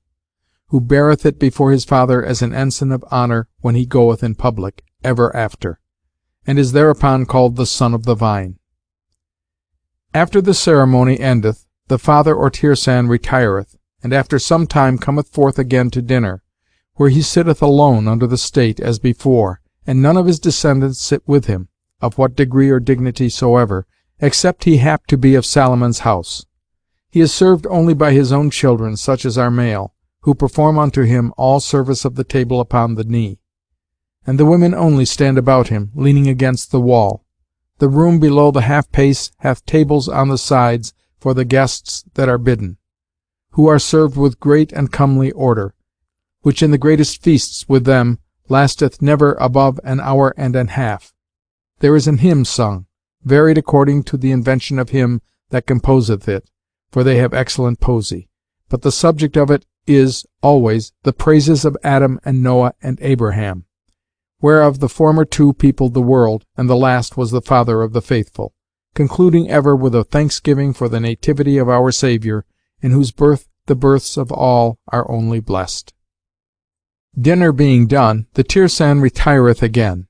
Speaker 1: who beareth it before his father as an ensign of honour when he goeth in public, ever after, and is thereupon called the son of the vine. After the ceremony endeth, the father or tirsan retireth, and after some time cometh forth again to dinner, where he sitteth alone under the state, as before, and none of his descendants sit with him, of what degree or dignity soever, except he hap to be of Salomon's house. He is served only by his own children, such as are male, who perform unto him all service of the table upon the knee. And the women only stand about him, leaning against the wall. The room below the half-pace hath tables on the sides for the guests that are bidden, who are served with great and comely order, which in the greatest feasts with them lasteth never above an hour and an half. There is an hymn sung, varied according to the invention of him that composeth it, for they have excellent poesy. But the subject of it is, always, the praises of Adam and Noah and Abraham, whereof the former two peopled the world, and the last was the father of the faithful, concluding ever with a thanksgiving for the nativity of our Saviour, in whose birth the births of all are only blessed. Dinner being done, the tirsan retireth again,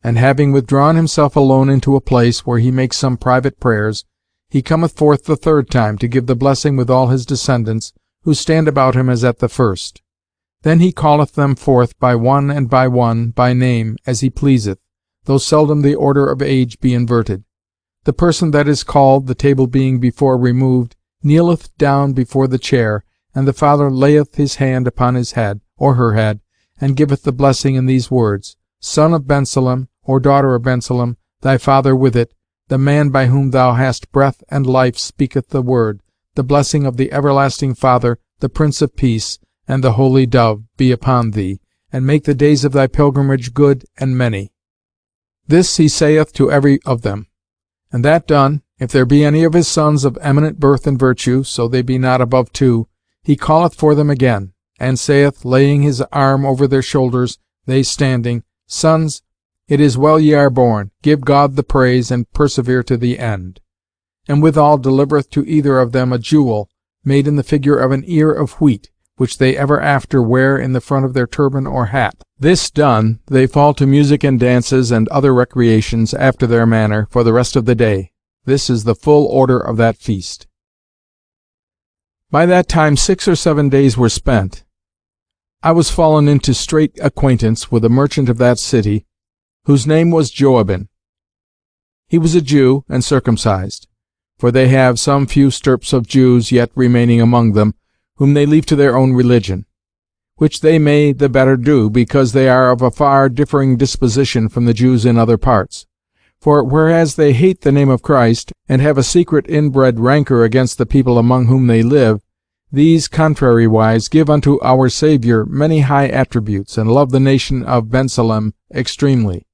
Speaker 1: and having withdrawn himself alone into a place where he makes some private prayers, he cometh forth the third time to give the blessing with all his descendants, who stand about him as at the first. Then he calleth them forth by one, by name, as he pleaseth, though seldom the order of age be inverted. The person that is called, the table being before removed, kneeleth down before the chair, and the father layeth his hand upon his head, or her head, and giveth the blessing in these words: Son of Bensalem, or daughter of Bensalem, thy father with it, the man by whom thou hast breath and life speaketh the word, the blessing of the everlasting Father, the Prince of Peace, and the Holy Dove, be upon thee, and make the days of thy pilgrimage good and many. This he saith to every of them. And that done, if there be any of his sons of eminent birth and virtue, so they be not above 2, he calleth for them again, and saith, laying his arm over their shoulders, they standing, Sons, it is well ye are born, give God the praise, and persevere to the end. And withal delivereth to either of them a jewel, made in the figure of an ear of wheat, which they ever after wear in the front of their turban or hat. This done, they fall to music and dances and other recreations after their manner for the rest of the day. This is the full order of that feast. By that time 6 or 7 days were spent. I was fallen into strait acquaintance with a merchant of that city, whose name was Joabin. He was a Jew, and circumcised, for they have some few stirps of Jews yet remaining among them, whom they leave to their own religion, which they may the better do, because they are of a far differing disposition from the Jews in other parts. For whereas they hate the name of Christ, and have a secret inbred rancor against the people among whom they live, these, contrariwise, give unto our Saviour many high attributes, and love the nation of Bensalem extremely.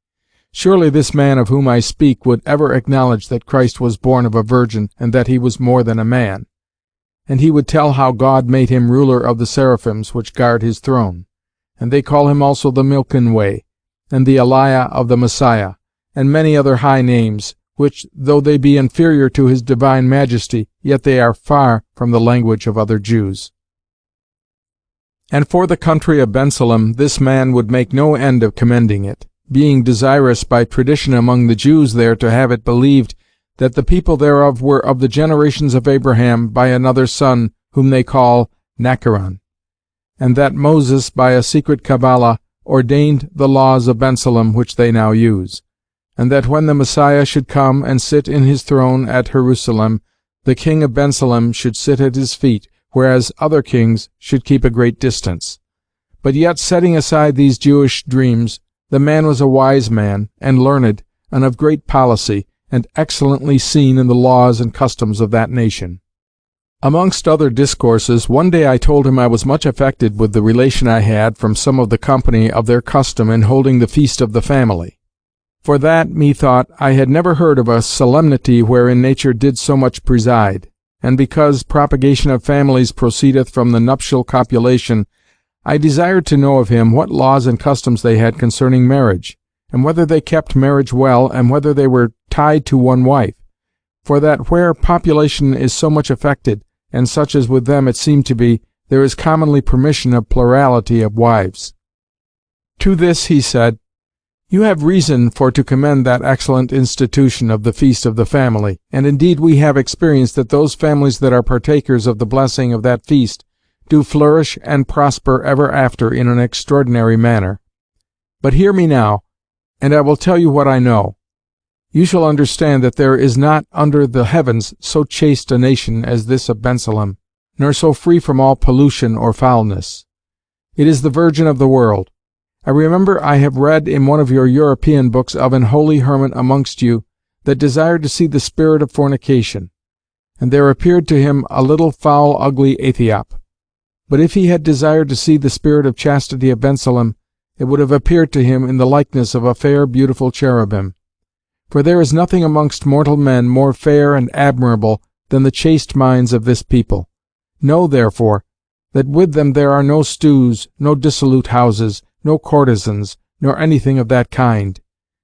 Speaker 1: Surely this man of whom I speak would ever acknowledge that Christ was born of a virgin, and that he was more than a man. And he would tell how God made him ruler of the seraphims which guard his throne. And they call him also the Milken Way, and the Eliah of the Messiah, and many other high names, which, though they be inferior to his divine majesty, yet they are far from the language of other Jews. And for the country of Bensalem this man would make no end of commending it, being desirous by tradition among the Jews there to have it believed that the people thereof were of the generations of Abraham by another son, whom they call Nacharan, and that Moses by a secret Kabbalah ordained the laws of Bensalem which they now use, and that when the Messiah should come and sit in his throne at Jerusalem, the king of Bensalem should sit at his feet, whereas other kings should keep a great distance. But yet, setting aside these Jewish dreams, the man was a wise man, and learned, and of great policy, and excellently seen in the laws and customs of that nation. Amongst other discourses, one day I told him I was much affected with the relation I had from some of the company of their custom in holding the feast of the family. For that, methought, I had never heard of a solemnity wherein nature did so much preside, and because propagation of families proceedeth from the nuptial copulation, I desired to know of him what laws and customs they had concerning marriage, and whether they kept marriage well, and whether they were tied to one wife. For that where population is so much affected, and such as with them it seemed to be, there is commonly permission of plurality of wives. To this he said, You have reason for to commend that excellent institution of the feast of the family, and indeed we have experience that those families that are partakers of the blessing of that feast do flourish and prosper ever after in an extraordinary manner. But hear me now, and I will tell you what I know. You shall understand that there is not under the heavens so chaste a nation as this of Bensalem, nor so free from all pollution or foulness. It is the virgin of the world. I remember I have read in one of your European books of an holy hermit amongst you that desired to see the spirit of fornication, and there appeared to him a little foul ugly Aethiop. But if he had desired to see the spirit of chastity of Bensalem, it would have appeared to him in the likeness of a fair beautiful cherubim. For there is nothing amongst mortal men more fair and admirable than the chaste minds of this people. Know, therefore, that with them there are no stews, no dissolute houses, no courtesans, nor anything of that kind.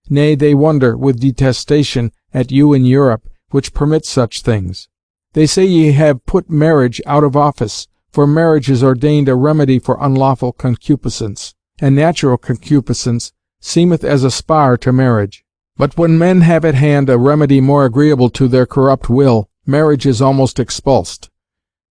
Speaker 1: Nay, they wonder, with detestation, at you in Europe, which permit such things. They say ye have put marriage out of office, for marriage is ordained a remedy for unlawful concupiscence, and natural concupiscence seemeth as a spar to marriage. But when men have at hand a remedy more agreeable to their corrupt will, marriage is almost expulsed.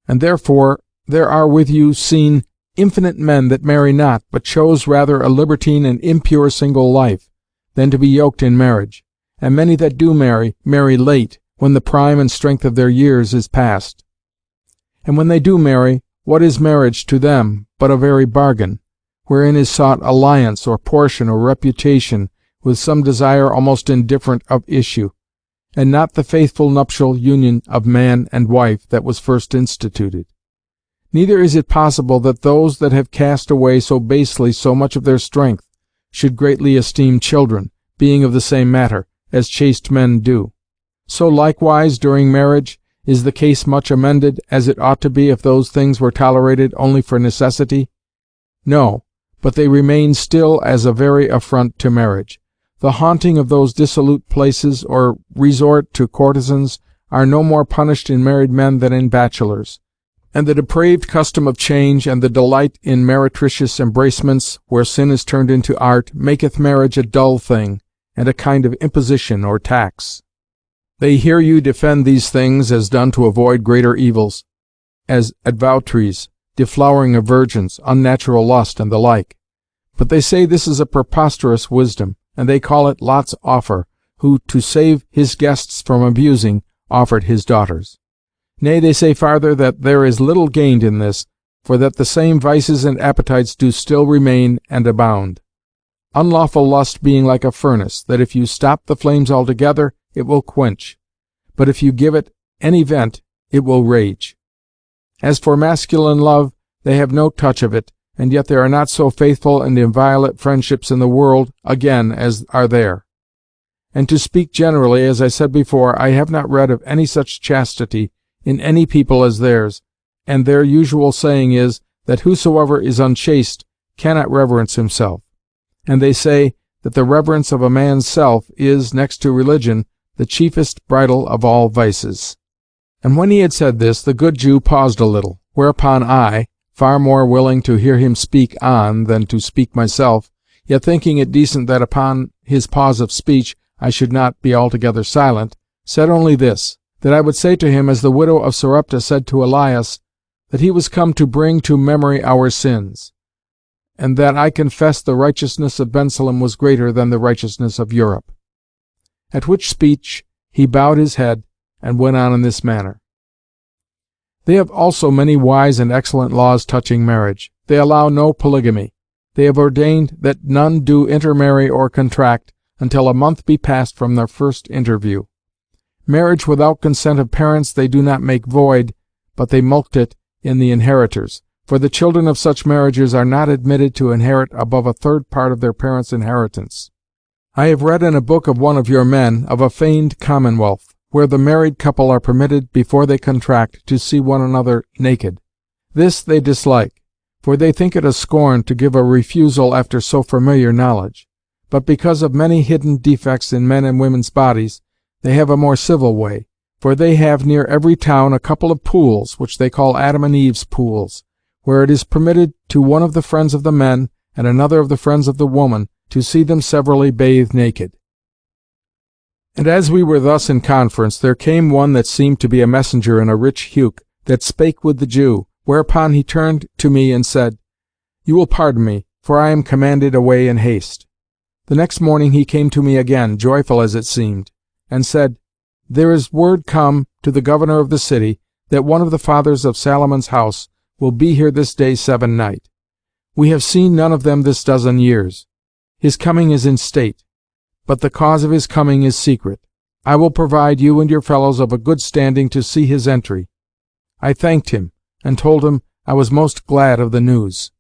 Speaker 1: And therefore there are with you seen infinite men that marry not, but chose rather a libertine and impure single life, than to be yoked in marriage. And many that do marry, marry late, when the prime and strength of their years is past. And when they do marry, what is marriage to them but a very bargain, wherein is sought alliance, or portion, or reputation, with some desire almost indifferent of issue, and not the faithful nuptial union of man and wife that was first instituted. Neither is it possible that those that have cast away so basely so much of their strength should greatly esteem children, being of the same matter, as chaste men do. So likewise during marriage is the case much amended, as it ought to be if those things were tolerated only for necessity? No, but they remain still as a very affront to marriage. The haunting of those dissolute places, or resort to courtesans, are no more punished in married men than in bachelors. And the depraved custom of change, and the delight in meretricious embracements, where sin is turned into art, maketh marriage a dull thing, and a kind of imposition or tax. They hear you defend these things as done to avoid greater evils, as advoutries, deflowering of virgins, unnatural lust, and the like. But they say this is a preposterous wisdom, and they call it Lot's offer, who, to save his guests from abusing, offered his daughters. Nay, they say farther that there is little gained in this, for that the same vices and appetites do still remain and abound. Unlawful lust being like a furnace, that if you stop the flames altogether, it will quench, but if you give it any vent, it will rage. As for masculine love, they have no touch of it, and yet there are not so faithful and inviolate friendships in the world, again, as are there. And to speak generally, as I said before, I have not read of any such chastity in any people as theirs, and their usual saying is, that whosoever is unchaste cannot reverence himself. And they say that the reverence of a man's self is, next to religion, the chiefest bridle of all vices. And when he had said this, the good Jew paused a little, whereupon I, far more willing to hear him speak on than to speak myself, yet thinking it decent that upon his pause of speech I should not be altogether silent, said only this, that I would say to him as the widow of Sarepta said to Elias, that he was come to bring to memory our sins, and that I confess the righteousness of Bensalem was greater than the righteousness of Europe. At which speech he bowed his head, and went on in this manner. They have also many wise and excellent laws touching marriage. They allow no polygamy. They have ordained that none do intermarry or contract, until a month be past from their first interview. Marriage without consent of parents they do not make void, but they mulct it in the inheritors, for the children of such marriages are not admitted to inherit above a third part of their parents' inheritance. I have read in a book of one of your men, of a feigned commonwealth, where the married couple are permitted, before they contract, to see one another naked. This they dislike, for they think it a scorn to give a refusal after so familiar knowledge. But because of many hidden defects in men and women's bodies, they have a more civil way, for they have near every town a couple of pools, which they call Adam and Eve's pools, where it is permitted to one of the friends of the men and another of the friends of the woman to see them severally bathe naked. And as we were thus in conference, there came one that seemed to be a messenger in a rich huke, that spake with the Jew, whereupon he turned to me and said, You will pardon me, for I am commanded away in haste. The next morning he came to me again, joyful as it seemed, and said, There is word come to the governor of the city, that one of the fathers of Salomon's house will be here this day 7 night. We have seen none of them this dozen years. His coming is in state, but the cause of his coming is secret. I will provide you and your fellows of a good standing to see his entry. I thanked him, and told him I was most glad of the news.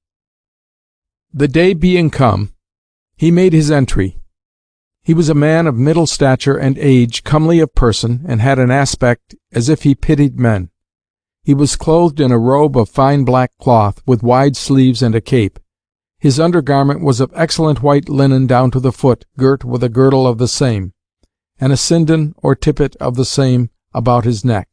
Speaker 1: The day being come, he made his entry. He was a man of middle stature and age, comely of person, and had an aspect as if he pitied men. He was clothed in a robe of fine black cloth, with wide sleeves and a cape. His undergarment was of excellent white linen down to the foot, girt with a girdle of the same, and a sindon or tippet of the same about his neck.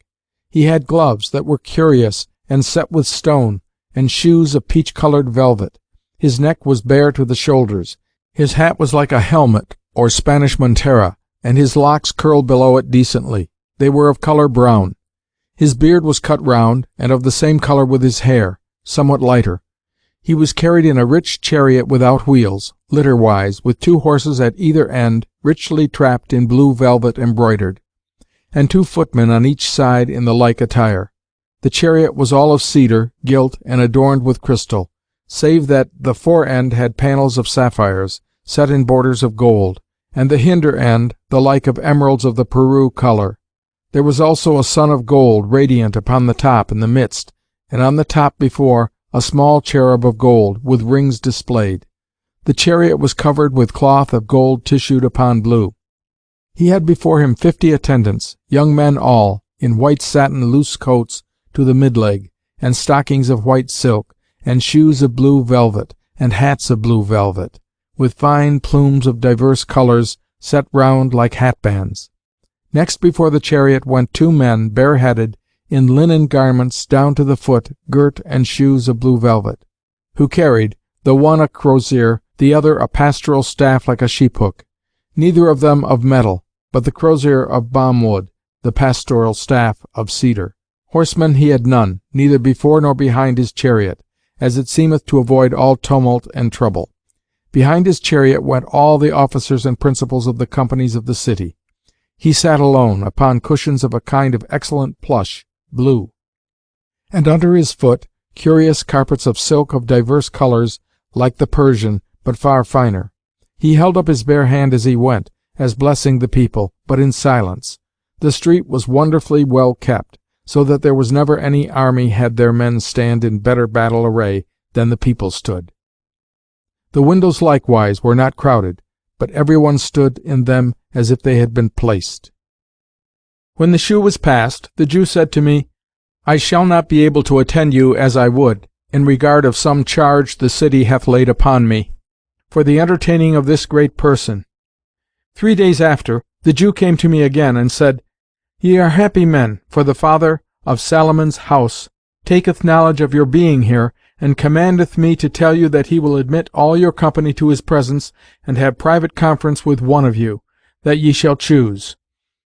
Speaker 1: He had gloves that were curious, and set with stone, and shoes of peach-coloured velvet. His neck was bare to the shoulders. His hat was like a helmet, or Spanish montera, and his locks curled below it decently. They were of colour brown. His beard was cut round, and of the same colour with his hair, somewhat lighter. He was carried in a rich chariot without wheels, litter-wise, with 2 horses at either end, richly trapped in blue velvet embroidered, and 2 footmen on each side in the like attire. The chariot was all of cedar, gilt, and adorned with crystal, save that the fore end had panels of sapphires, set in borders of gold, and the hinder end the like of emeralds of the Peru colour. There was also a sun of gold, radiant, upon the top, in the midst, and on the top before, a small cherub of gold, with rings displayed. The chariot was covered with cloth of gold tissued upon blue. He had before him 50 attendants, young men all, in white satin loose coats to the mid-leg, and stockings of white silk, and shoes of blue velvet, and hats of blue velvet, with fine plumes of divers colours set round like hatbands. Next before the chariot went 2 men, bareheaded, in linen garments down to the foot, girt and shoes of blue velvet, who carried, the one a crosier, the other a pastoral staff like a sheep-hook, neither of them of metal, but the crosier of balm wood, the pastoral staff of cedar. Horsemen he had none, neither before nor behind his chariot, as it seemeth to avoid all tumult and trouble. Behind his chariot went all the officers and principals of the companies of the city. He sat alone, upon cushions of a kind of excellent plush, blue, and under his foot curious carpets of silk of divers colours, like the Persian, but far finer. He held up his bare hand as he went, as blessing the people, but in silence. The street was wonderfully well kept, so that there was never any army had their men stand in better battle array than the people stood. The windows likewise were not crowded, but every one stood in them as if they had been placed. When the shew was past, the Jew said to me, I shall not be able to attend you as I would, in regard of some charge the city hath laid upon me, for the entertaining of this great person. 3 days after, the Jew came to me again, and said, Ye are happy men, for the father of Salomon's house taketh knowledge of your being here, and commandeth me to tell you that he will admit all your company to his presence, and have private conference with one of you, that ye shall choose.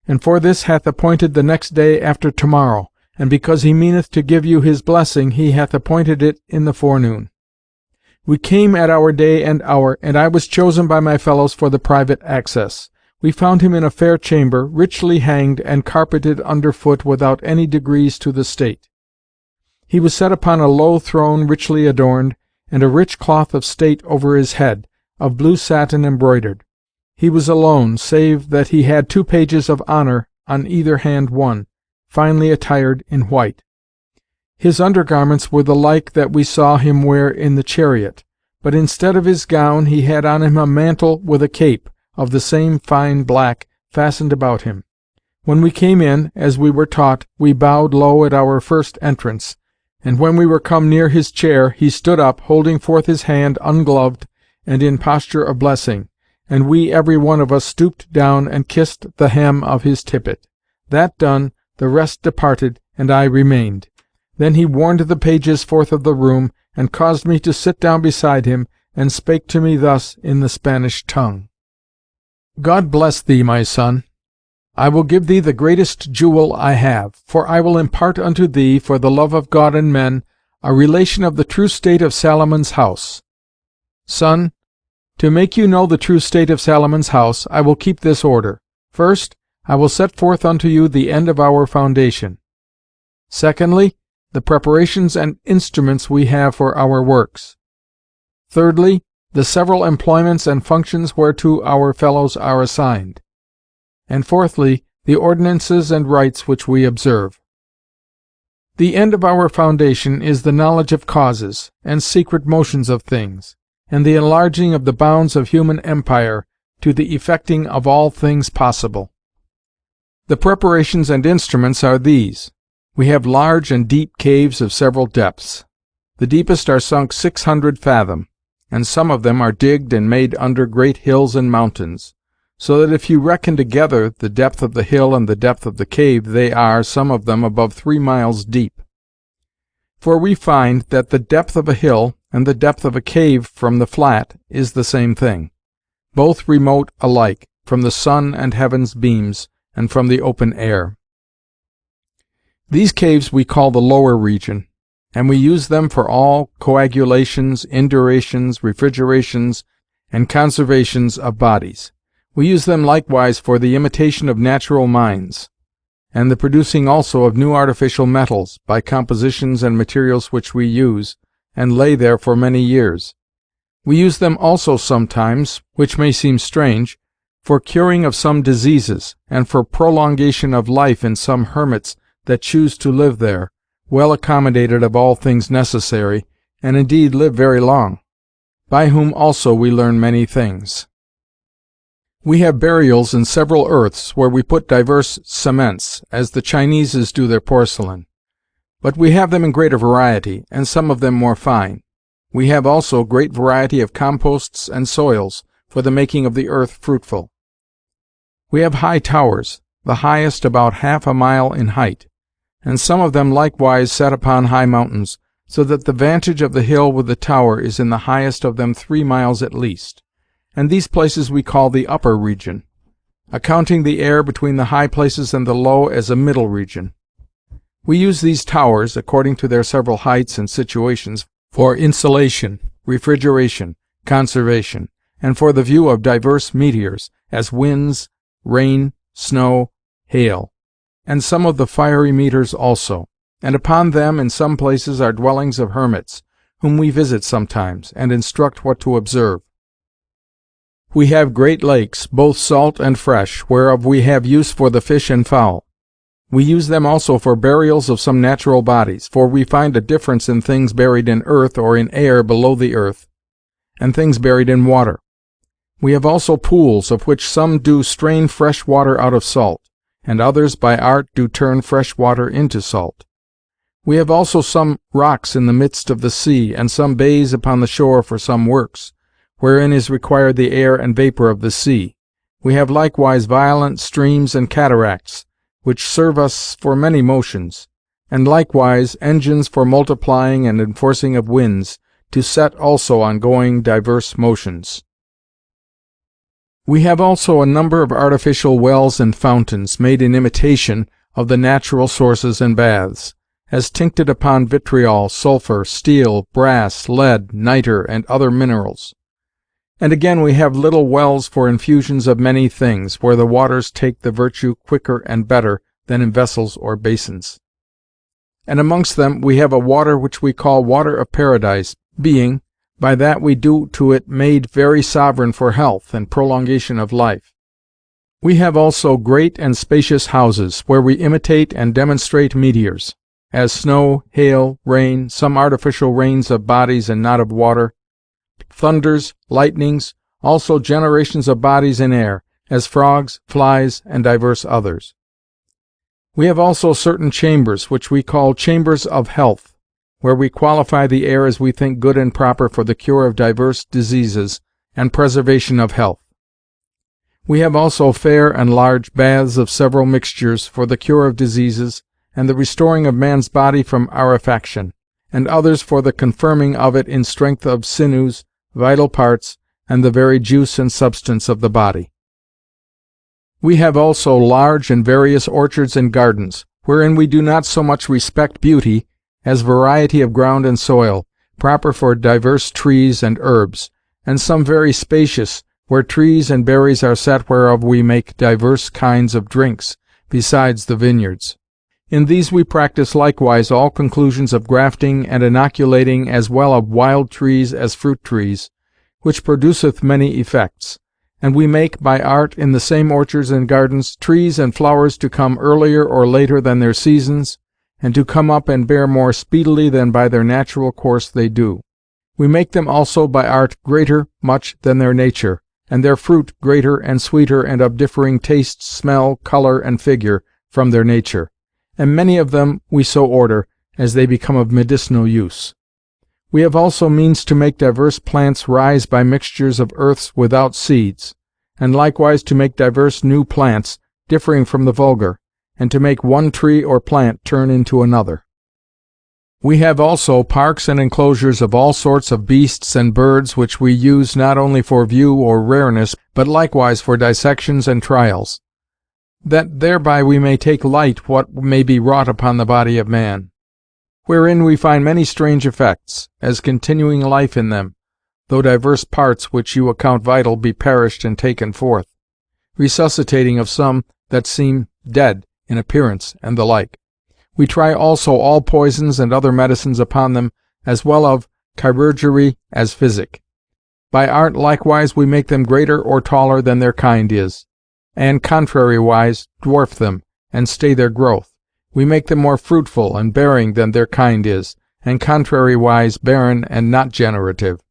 Speaker 1: And for this hath appointed the next day after tomorrow, and because he meaneth to give you his blessing, he hath appointed it in the forenoon. We came at our day and hour, and I was chosen by my fellows for the private access. We found him in a fair chamber, richly hanged, and carpeted under foot without any degrees to the state. He was set upon a low throne richly adorned, and a rich cloth of state over his head, of blue satin embroidered. He was alone, save that he had 2 pages of honour, on either hand one, finely attired in white. His undergarments were the like that we saw him wear in the chariot, but instead of his gown he had on him a mantle with a cape, of the same fine black, fastened about him. When we came in, as we were taught, we bowed low at our first entrance, and when we were come near his chair, he stood up, holding forth his hand ungloved, and in posture of blessing, and we every one of us stooped down and kissed the hem of his tippet. That done, the rest departed, and I remained. Then he warned the pages forth of the room, and caused me to sit down beside him, and spake to me thus in the Spanish tongue: God bless thee, my son. I will give thee the greatest jewel I have, for I will impart unto thee, for the love of God and men, a relation of the true state of Salomon's house. Son, to make you know the true state of Salomon's house, I will keep this order. First, I will set forth unto you the end of our foundation. Secondly, the preparations and instruments we have for our works. Thirdly, the several employments and functions whereto our fellows are assigned. And fourthly, the ordinances and rites which we observe. The end of our foundation is the knowledge of causes, and secret motions of things, and the enlarging of the bounds of human empire, to the effecting of all things possible. The preparations and instruments are these. We have large and deep caves of several depths. The deepest are sunk 600 fathom, and some of them are digged and made under great hills and mountains, so that if you reckon together the depth of the hill and the depth of the cave, they are, some of them, above 3 miles deep. For we find that the depth of a hill and the depth of a cave from the flat is the same thing, both remote alike from the sun and heaven's beams, and from the open air. These caves we call the lower region, and we use them for all coagulations, indurations, refrigerations, and conservations of bodies. We use them likewise for the imitation of natural minds, and the producing also of new artificial metals, by compositions and materials which we use, and lay there for many years. We use them also sometimes, which may seem strange, for curing of some diseases, and for prolongation of life in some hermits that choose to live there, well accommodated of all things necessary, and indeed live very long, by whom also we learn many things. We have burials in several earths, where we put divers cements, as the Chineses do their porcelain. But we have them in greater variety, and some of them more fine. We have also great variety of composts and soils, for the making of the earth fruitful. We have high towers, the highest about 1/2 mile in height, and some of them likewise set upon high mountains, so that the vantage of the hill with the tower is in the highest of them 3 miles at least, and these places we call the upper region, accounting the air between the high places and the low as a middle region. We use these towers, according to their several heights and situations, for insulation, refrigeration, conservation, and for the view of diverse meteors, as winds, rain, snow, hail, and some of the fiery meters also. And upon them in some places are dwellings of hermits, whom we visit sometimes, and instruct what to observe. We have great lakes, both salt and fresh, whereof we have use for the fish and fowl. We use them also for burials of some natural bodies, for we find a difference in things buried in earth or in air below the earth, and things buried in water. We have also pools, of which some do strain fresh water out of salt, and others by art do turn fresh water into salt. We have also some rocks in the midst of the sea, and some bays upon the shore for some works, wherein is required the air and vapor of the sea. We have likewise violent streams and cataracts, which serve us for many motions, and likewise engines for multiplying and enforcing of winds, to set also on going diverse motions. We have also a number of artificial wells and fountains, made in imitation of the natural sources and baths, as tincted upon vitriol, sulphur, steel, brass, lead, nitre, and other minerals. And again we have little wells for infusions of many things, where the waters take the virtue quicker and better than in vessels or basins. And amongst them we have a water which we call water of paradise, being, by that we do to it, made very sovereign for health and prolongation of life. We have also great and spacious houses, where we imitate and demonstrate meteors, as snow, hail, rain, some artificial rains of bodies and not of water, thunders, lightnings, also generations of bodies in air, as frogs, flies, and divers others. We have also certain chambers, which we call chambers of health, where we qualify the air as we think good and proper for the cure of divers diseases and preservation of health. We have also fair and large baths of several mixtures, for the cure of diseases, and the restoring of man's body from arefaction, and others for the confirming of it in strength of sinews, vital parts, and the very juice and substance of the body. We have also large and various orchards and gardens, wherein we do not so much respect beauty, as variety of ground and soil, proper for divers trees and herbs, and some very spacious, where trees and berries are set whereof we make divers kinds of drinks, besides the vineyards. In these we practice likewise all conclusions of grafting and inoculating, as well of wild trees as fruit trees, which produceth many effects. And we make, by art, in the same orchards and gardens, trees and flowers to come earlier or later than their seasons, and to come up and bear more speedily than by their natural course they do. We make them also by art greater much than their nature, and their fruit greater and sweeter and of differing taste, smell, colour, and figure, from their nature. And many of them we so order, as they become of medicinal use. We have also means to make divers plants rise by mixtures of earths without seeds, and likewise to make divers new plants, differing from the vulgar, and to make one tree or plant turn into another. We have also parks and enclosures of all sorts of beasts and birds, which we use not only for view or rareness, but likewise for dissections and trials, that thereby we may take light what may be wrought upon the body of man, wherein we find many strange effects, as continuing life in them, though divers parts which you account vital be perished and taken forth, resuscitating of some that seem dead in appearance, and the like. We try also all poisons and other medicines upon them, as well of chirurgery as physic. By art likewise we make them greater or taller than their kind is, and contrariwise dwarf them, and stay their growth. We make them more fruitful and bearing than their kind is, and contrariwise barren and not generative.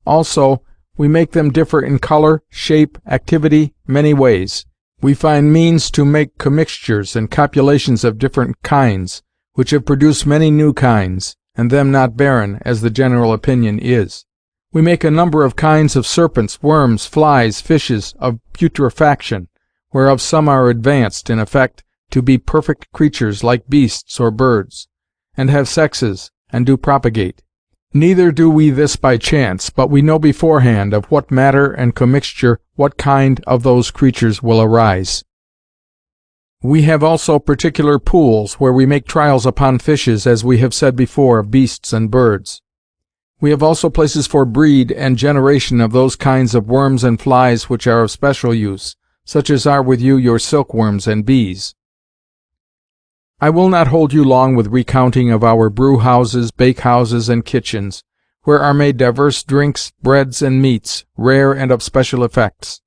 Speaker 1: Also, we make them differ in colour, shape, activity, many ways. We find means to make commixtures and copulations of different kinds, which have produced many new kinds, and them not barren, as the general opinion is. We make a number of kinds of serpents, worms, flies, fishes, of putrefaction, whereof some are advanced, in effect, to be perfect creatures like beasts or birds, and have sexes, and do propagate. Neither do we this by chance, but we know beforehand of what matter and commixture what kind of those creatures will arise. We have also particular pools, where we make trials upon fishes, as we have said before, of beasts and birds. We have also places for breed and generation of those kinds of worms and flies which are of special use, such as are with you your silkworms and bees. I will not hold you long with recounting of our brew-houses, bake-houses, and kitchens, where are made divers drinks, breads, and meats, rare and of special effects.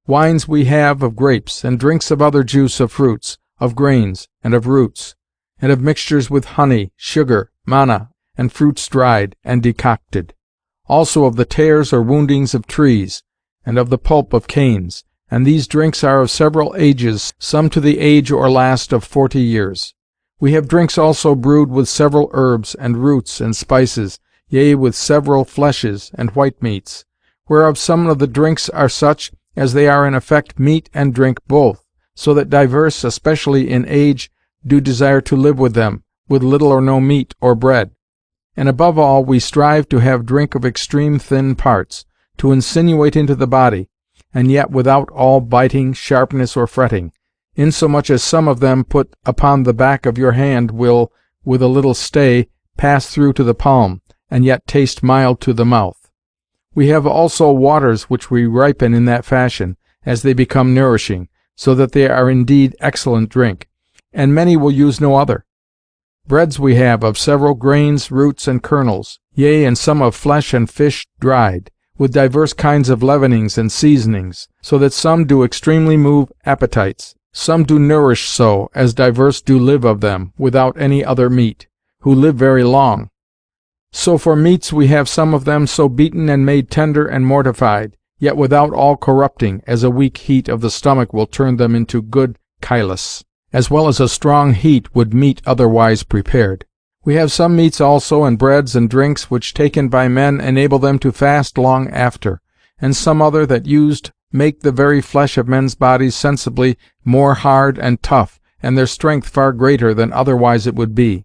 Speaker 1: Wines we have of grapes, and drinks of other juice of fruits, of grains, and of roots, and of mixtures with honey, sugar, manna, and fruits dried, and decocted. Also of the tears or woundings of trees, and of the pulp of canes, and these drinks are of several ages, some to the age or last of 40 years. We have drinks also brewed with several herbs, and roots, and spices, yea, with several fleshes, and white meats, whereof some of the drinks are such as they are in effect meat and drink both, so that divers, especially in age, do desire to live with them, with little or no meat or bread. And above all, we strive to have drink of extreme thin parts, to insinuate into the body, and yet without all biting, sharpness, or fretting, insomuch as some of them put upon the back of your hand will, with a little stay, pass through to the palm, and yet taste mild to the mouth. We have also waters which we ripen in that fashion, as they become nourishing, so that they are indeed excellent drink, and many will use no other. Breads we have of several grains, roots, and kernels, yea, and some of flesh and fish dried, with divers kinds of leavenings and seasonings, so that some do extremely move appetites, some do nourish so, as divers do live of them, without any other meat, who live very long. So for meats we have some of them so beaten and made tender and mortified, yet without all corrupting, as a weak heat of the stomach will turn them into good chylus, as well as a strong heat would meat otherwise prepared. We have some meats also, and breads and drinks, which taken by men enable them to fast long after, and some other that used make the very flesh of men's bodies sensibly more hard and tough, and their strength far greater than otherwise it would be.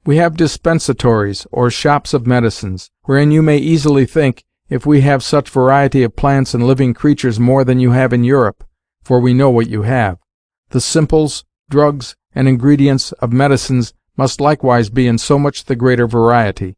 Speaker 1: We have dispensatories, or shops of medicines, wherein you may easily think, if we have such variety of plants and living creatures more than you have in Europe, for we know what you have, the simples, drugs, and ingredients of medicines must likewise be in so much the greater variety.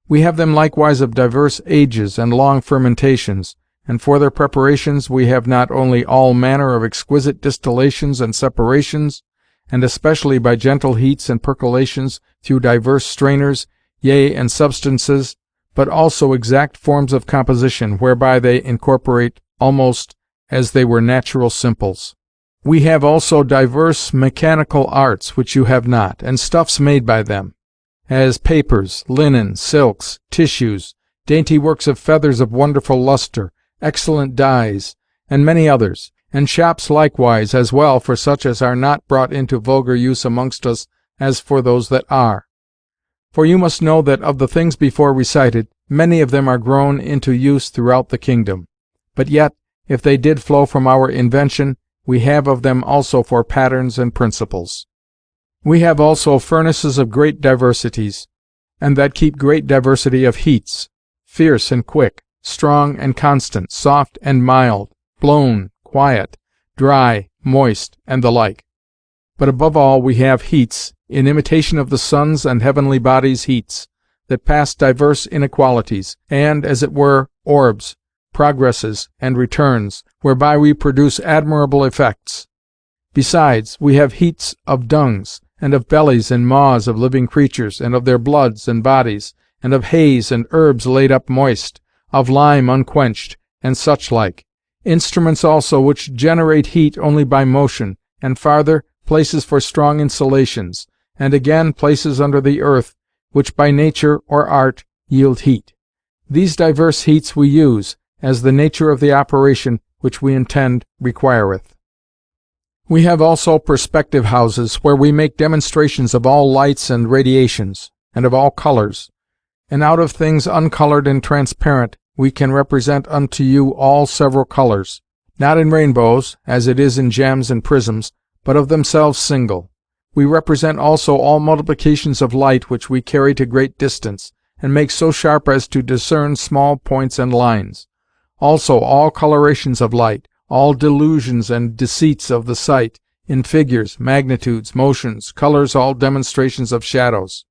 Speaker 1: We have them likewise of divers ages and long fermentations, and for their preparations we have not only all manner of exquisite distillations and separations, and especially by gentle heats and percolations through divers strainers, yea, and substances, but also exact forms of composition, whereby they incorporate almost as they were natural simples. We have also divers mechanical arts which you have not, and stuffs made by them, as papers, linen, silks, tissues, dainty works of feathers of wonderful lustre, excellent dyes, and many others, and shops likewise as well for such as are not brought into vulgar use amongst us as for those that are. For you must know that of the things before recited, many of them are grown into use throughout the kingdom. But yet, if they did flow from our invention, we have of them also for patterns and principles. We have also furnaces of great diversities, and that keep great diversity of heats, fierce and quick, strong and constant, soft and mild, blown, quiet, dry, moist, and the like. But above all we have heats, in imitation of the sun's and heavenly bodies' heats, that pass divers inequalities, and, as it were, orbs, progresses, and returns, whereby we produce admirable effects. Besides, we have heats of dungs, and of bellies and maws of living creatures, and of their bloods and bodies, and of hays and herbs laid up moist, of lime unquenched, and such like. Instruments also which generate heat only by motion, and farther, places for strong insulations, and again places under the earth, which by nature or art yield heat. These divers heats we use, as the nature of the operation which we intend requireth. We have also perspective houses, where we make demonstrations of all lights and radiations, and of all colours, and out of things uncoloured and transparent we can represent unto you all several colours, not in rainbows, as it is in gems and prisms, but of themselves single. We represent also all multiplications of light which we carry to great distance, and make so sharp as to discern small points and lines. Also all colorations of light, all delusions and deceits of the sight, in figures, magnitudes, motions, colours, all demonstrations of shadows.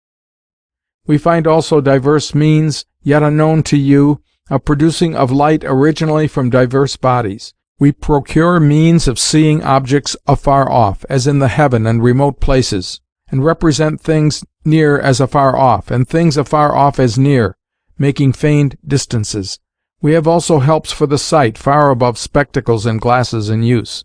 Speaker 1: We find also divers means, yet unknown to you, of producing of light originally from divers bodies. We procure means of seeing objects afar off, as in the heaven and remote places, and represent things near as afar off, and things afar off as near, making feigned distances. We have also helps for the sight, far above spectacles and glasses in use.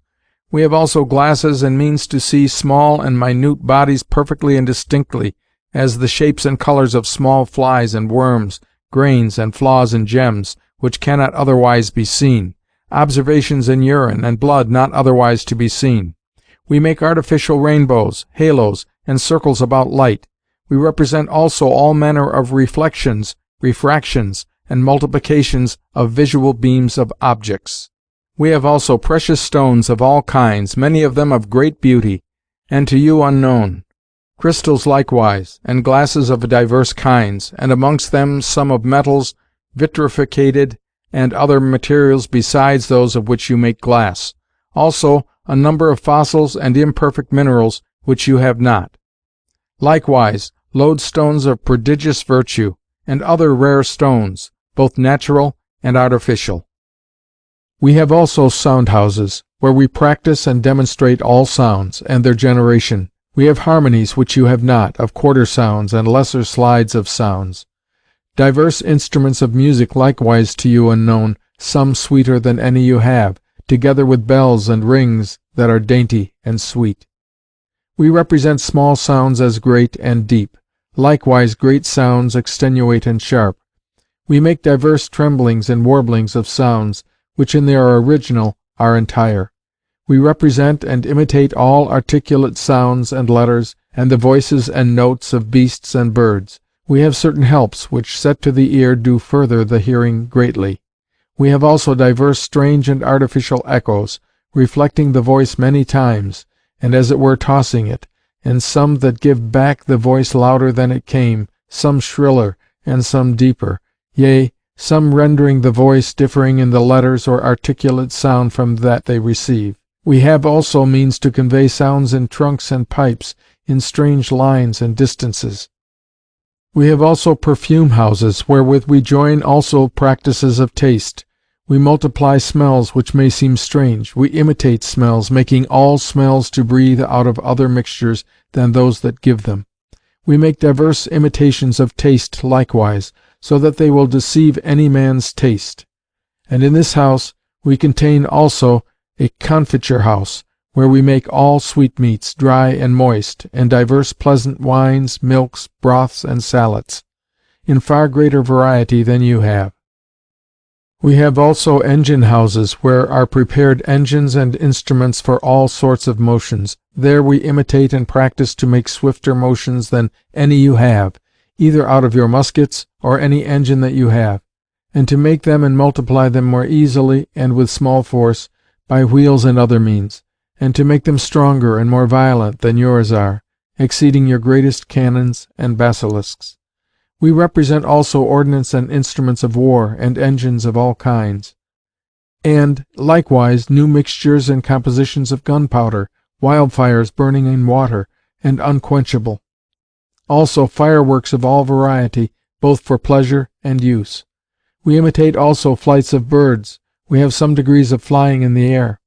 Speaker 1: We have also glasses and means to see small and minute bodies perfectly and distinctly, as the shapes and colours of small flies and worms, grains and flaws and gems, which cannot otherwise be seen, observations in urine and blood not otherwise to be seen. We make artificial rainbows, halos, and circles about light. We represent also all manner of reflections, refractions, and multiplications of visual beams of objects. We have also precious stones of all kinds, many of them of great beauty, and to you unknown, crystals likewise, and glasses of divers kinds, and amongst them some of metals vitrificated, and other materials besides those of which you make glass. Also a number of fossils and imperfect minerals which you have not. Likewise lodestones of prodigious virtue, and other rare stones, both natural and artificial. We have also sound houses, where we practise and demonstrate all sounds, and their generation. We have harmonies which you have not, of quarter sounds, and lesser slides of sounds. Divers instruments of music likewise to you unknown, some sweeter than any you have, together with bells and rings that are dainty and sweet. We represent small sounds as great and deep, likewise great sounds extenuate and sharp. We make divers tremblings and warblings of sounds, which in their original are entire. We represent and imitate all articulate sounds and letters, and the voices and notes of beasts and birds. We have certain helps, which set to the ear do further the hearing greatly. We have also divers strange and artificial echoes, reflecting the voice many times, and as it were tossing it, and some that give back the voice louder than it came, some shriller, and some deeper, yea, some rendering the voice differing in the letters or articulate sound from that they receive. We have also means to convey sounds in trunks and pipes, in strange lines and distances. We have also perfume houses, wherewith we join also practices of taste. We multiply smells which may seem strange. We imitate smells, making all smells to breathe out of other mixtures than those that give them. We make divers imitations of taste likewise, so that they will deceive any man's taste. And in this house we contain also a confiture house, where we make all sweetmeats, dry and moist, and divers pleasant wines, milks, broths, and salads, in far greater variety than you have. We have also engine houses, where are prepared engines and instruments for all sorts of motions. There we imitate and practice to make swifter motions than any you have, either out of your muskets, or any engine that you have, and to make them and multiply them more easily, and with small force, by wheels and other means, and to make them stronger and more violent than yours are, exceeding your greatest cannons and basilisks. We represent also ordnance and instruments of war, and engines of all kinds, and likewise new mixtures and compositions of gunpowder, wildfires burning in water, and unquenchable. Also fireworks of all variety, both for pleasure and use. We imitate also flights of birds. We have some degrees of flying in the air.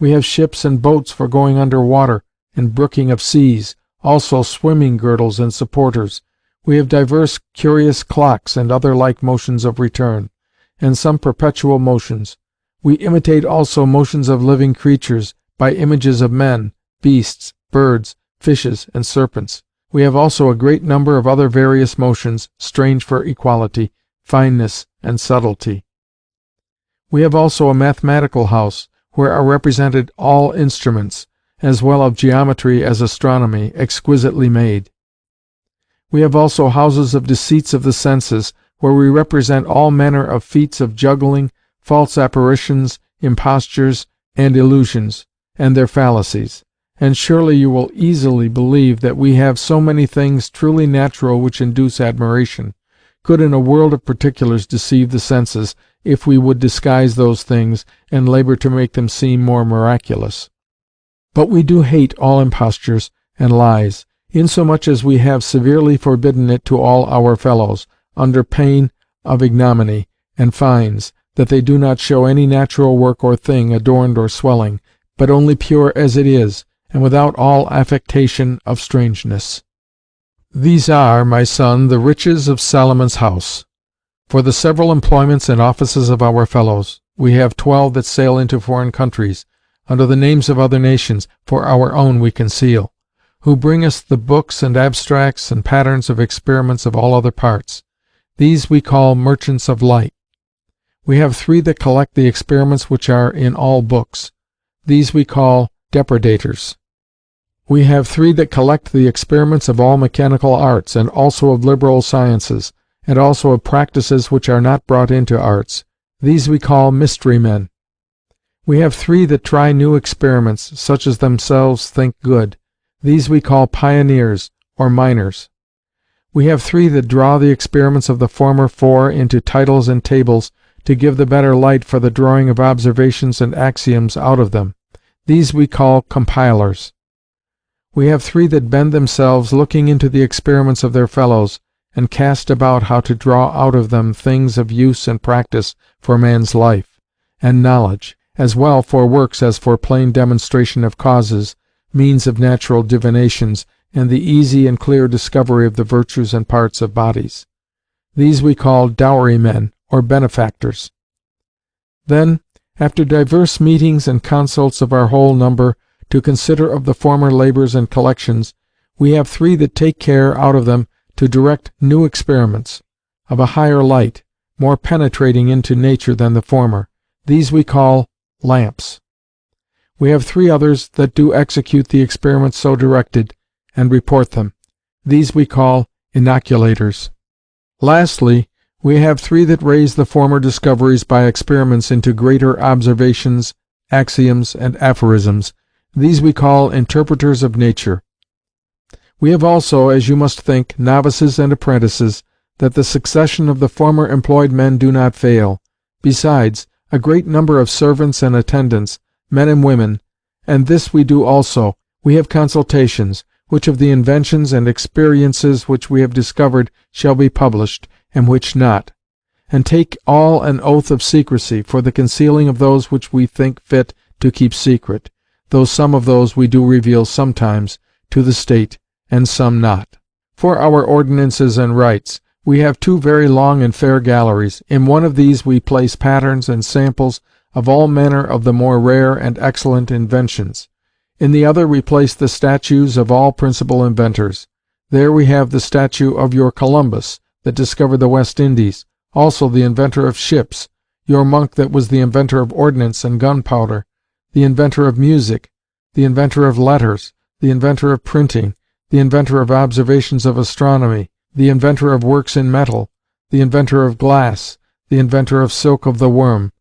Speaker 1: We have ships and boats for going under water, and brooking of seas, also swimming girdles and supporters. We have divers curious clocks, and other like motions of return, and some perpetual motions. We imitate also motions of living creatures, by images of men, beasts, birds, fishes, and serpents. We have also a great number of other various motions, strange for equality, fineness, and subtlety. We have also a mathematical house, where are represented all instruments, as well of geometry as astronomy, exquisitely made. We have also houses of deceits of the senses, where we represent all manner of feats of juggling, false apparitions, impostures, and illusions, and their fallacies. And surely you will easily believe that we have so many things truly natural which induce admiration, could in a world of particulars deceive the senses, if we would disguise those things, and labor to make them seem more miraculous. But we do hate all impostures and lies, insomuch as we have severely forbidden it to all our fellows, under pain of ignominy and fines, that they do not show any natural work or thing adorned or swelling, but only pure as it is, and without all affectation of strangeness. These are, my son, the riches of Solomon's house. For the several employments and offices of our fellows, we have 12 that sail into foreign countries, under the names of other nations, for our own we conceal, who bring us the books and abstracts and patterns of experiments of all other parts. These we call merchants of light. We have 3 that collect the experiments which are in all books. These we call depredators. We have 3 that collect the experiments of all mechanical arts, and also of liberal sciences, and also of practices which are not brought into arts. These we call mystery men. We have 3 that try new experiments, such as themselves think good. These we call pioneers, or miners. We have 3 that draw the experiments of the former 4 into titles and tables, to give the better light for the drawing of observations and axioms out of them. These we call compilers. We have 3 that bend themselves, looking into the experiments of their fellows, and cast about how to draw out of them things of use and practice for man's life, and knowledge, as well for works as for plain demonstration of causes, means of natural divinations, and the easy and clear discovery of the virtues and parts of bodies. These we call dowry men, or benefactors. Then, after divers meetings and consults of our whole number, to consider of the former labours and collections, we have 3 that take care out of them to direct new experiments, of a higher light, more penetrating into nature than the former. These we call lamps. We have 3 others that do execute the experiments so directed, and report them. These we call inoculators. Lastly, We have 3 that raise the former discoveries by experiments into greater observations, axioms, and aphorisms. These we call interpreters of nature. We have also, as you must think, novices and apprentices, that the succession of the former employed men do not fail. Besides, a great number of servants and attendants, men and women, and this we do also. We have consultations, which of the inventions and experiences which we have discovered shall be published, and which not, and take all an oath of secrecy, for the concealing of those which we think fit to keep secret, though some of those we do reveal sometimes to the state, and some not. For our ordinances and rites, we have 2 very long and fair galleries. In one of these we place patterns and samples of all manner of the more rare and excellent inventions. In the other we place the statues of all principal inventors. There we have the statue of your Columbus, that discovered the West Indies, also the inventor of ships, your monk that was the inventor of ordnance and gunpowder, the inventor of music, the inventor of letters, the inventor of printing, the inventor of observations of astronomy, the inventor of works in metal, the inventor of glass, the inventor of silk of the worm,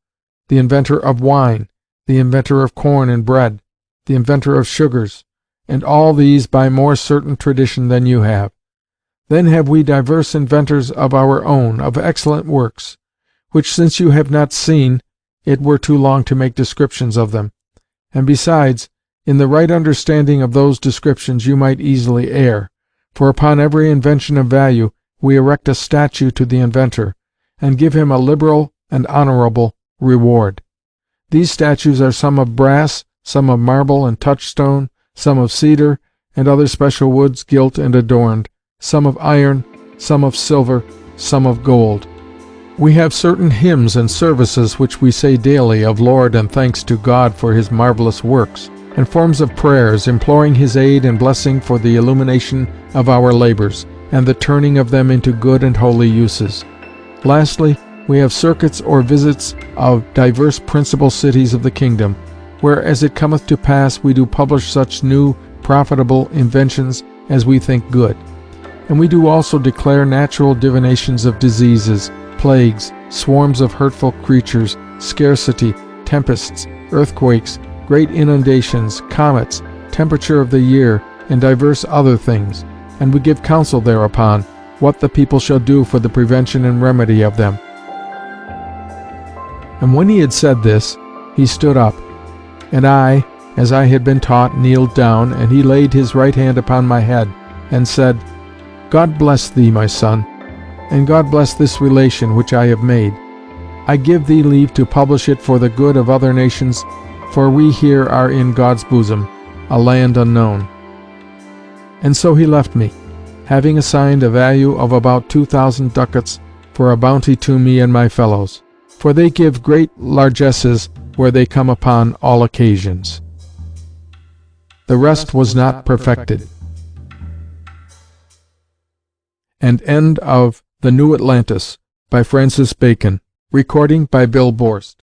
Speaker 1: the inventor of wine, the inventor of corn and bread, the inventor of sugars, and all these by more certain tradition than you have. Then have we divers inventors of our own, of excellent works, which since you have not seen, it were too long to make descriptions of them. And besides, in the right understanding of those descriptions you might easily err, for upon every invention of value we erect a statue to the inventor, and give him a liberal and honorable reward. These statues are some of brass, some of marble and touchstone, some of cedar, and other special woods gilt and adorned, some of iron, some of silver, some of gold. We have certain hymns and services which we say daily of Lord and thanks to God for his marvelous works, and forms of prayers, imploring his aid and blessing for the illumination of our labors, and the turning of them into good and holy uses. Lastly, we have circuits or visits of divers principal cities of the kingdom, where as it cometh to pass we do publish such new profitable inventions as we think good. And we do also declare natural divinations of diseases, plagues, swarms of hurtful creatures, scarcity, tempests, earthquakes, great inundations, comets, temperature of the year, and divers other things, and we give counsel thereupon, what the people shall do for the prevention and remedy of them. And when he had said this, he stood up, and I, as I had been taught, kneeled down, and he laid his right hand upon my head, and said, God bless thee, my son, and God bless this relation which I have made. I give thee leave to publish it for the good of other nations, for we here are in God's bosom, a land unknown. And so he left me, having assigned a value of about 2,000 ducats for a bounty to me and my fellows, for they give great largesses where they come upon all occasions. The rest was not perfected. And end of The New Atlantis by Francis Bacon. Recording by Bill Borst.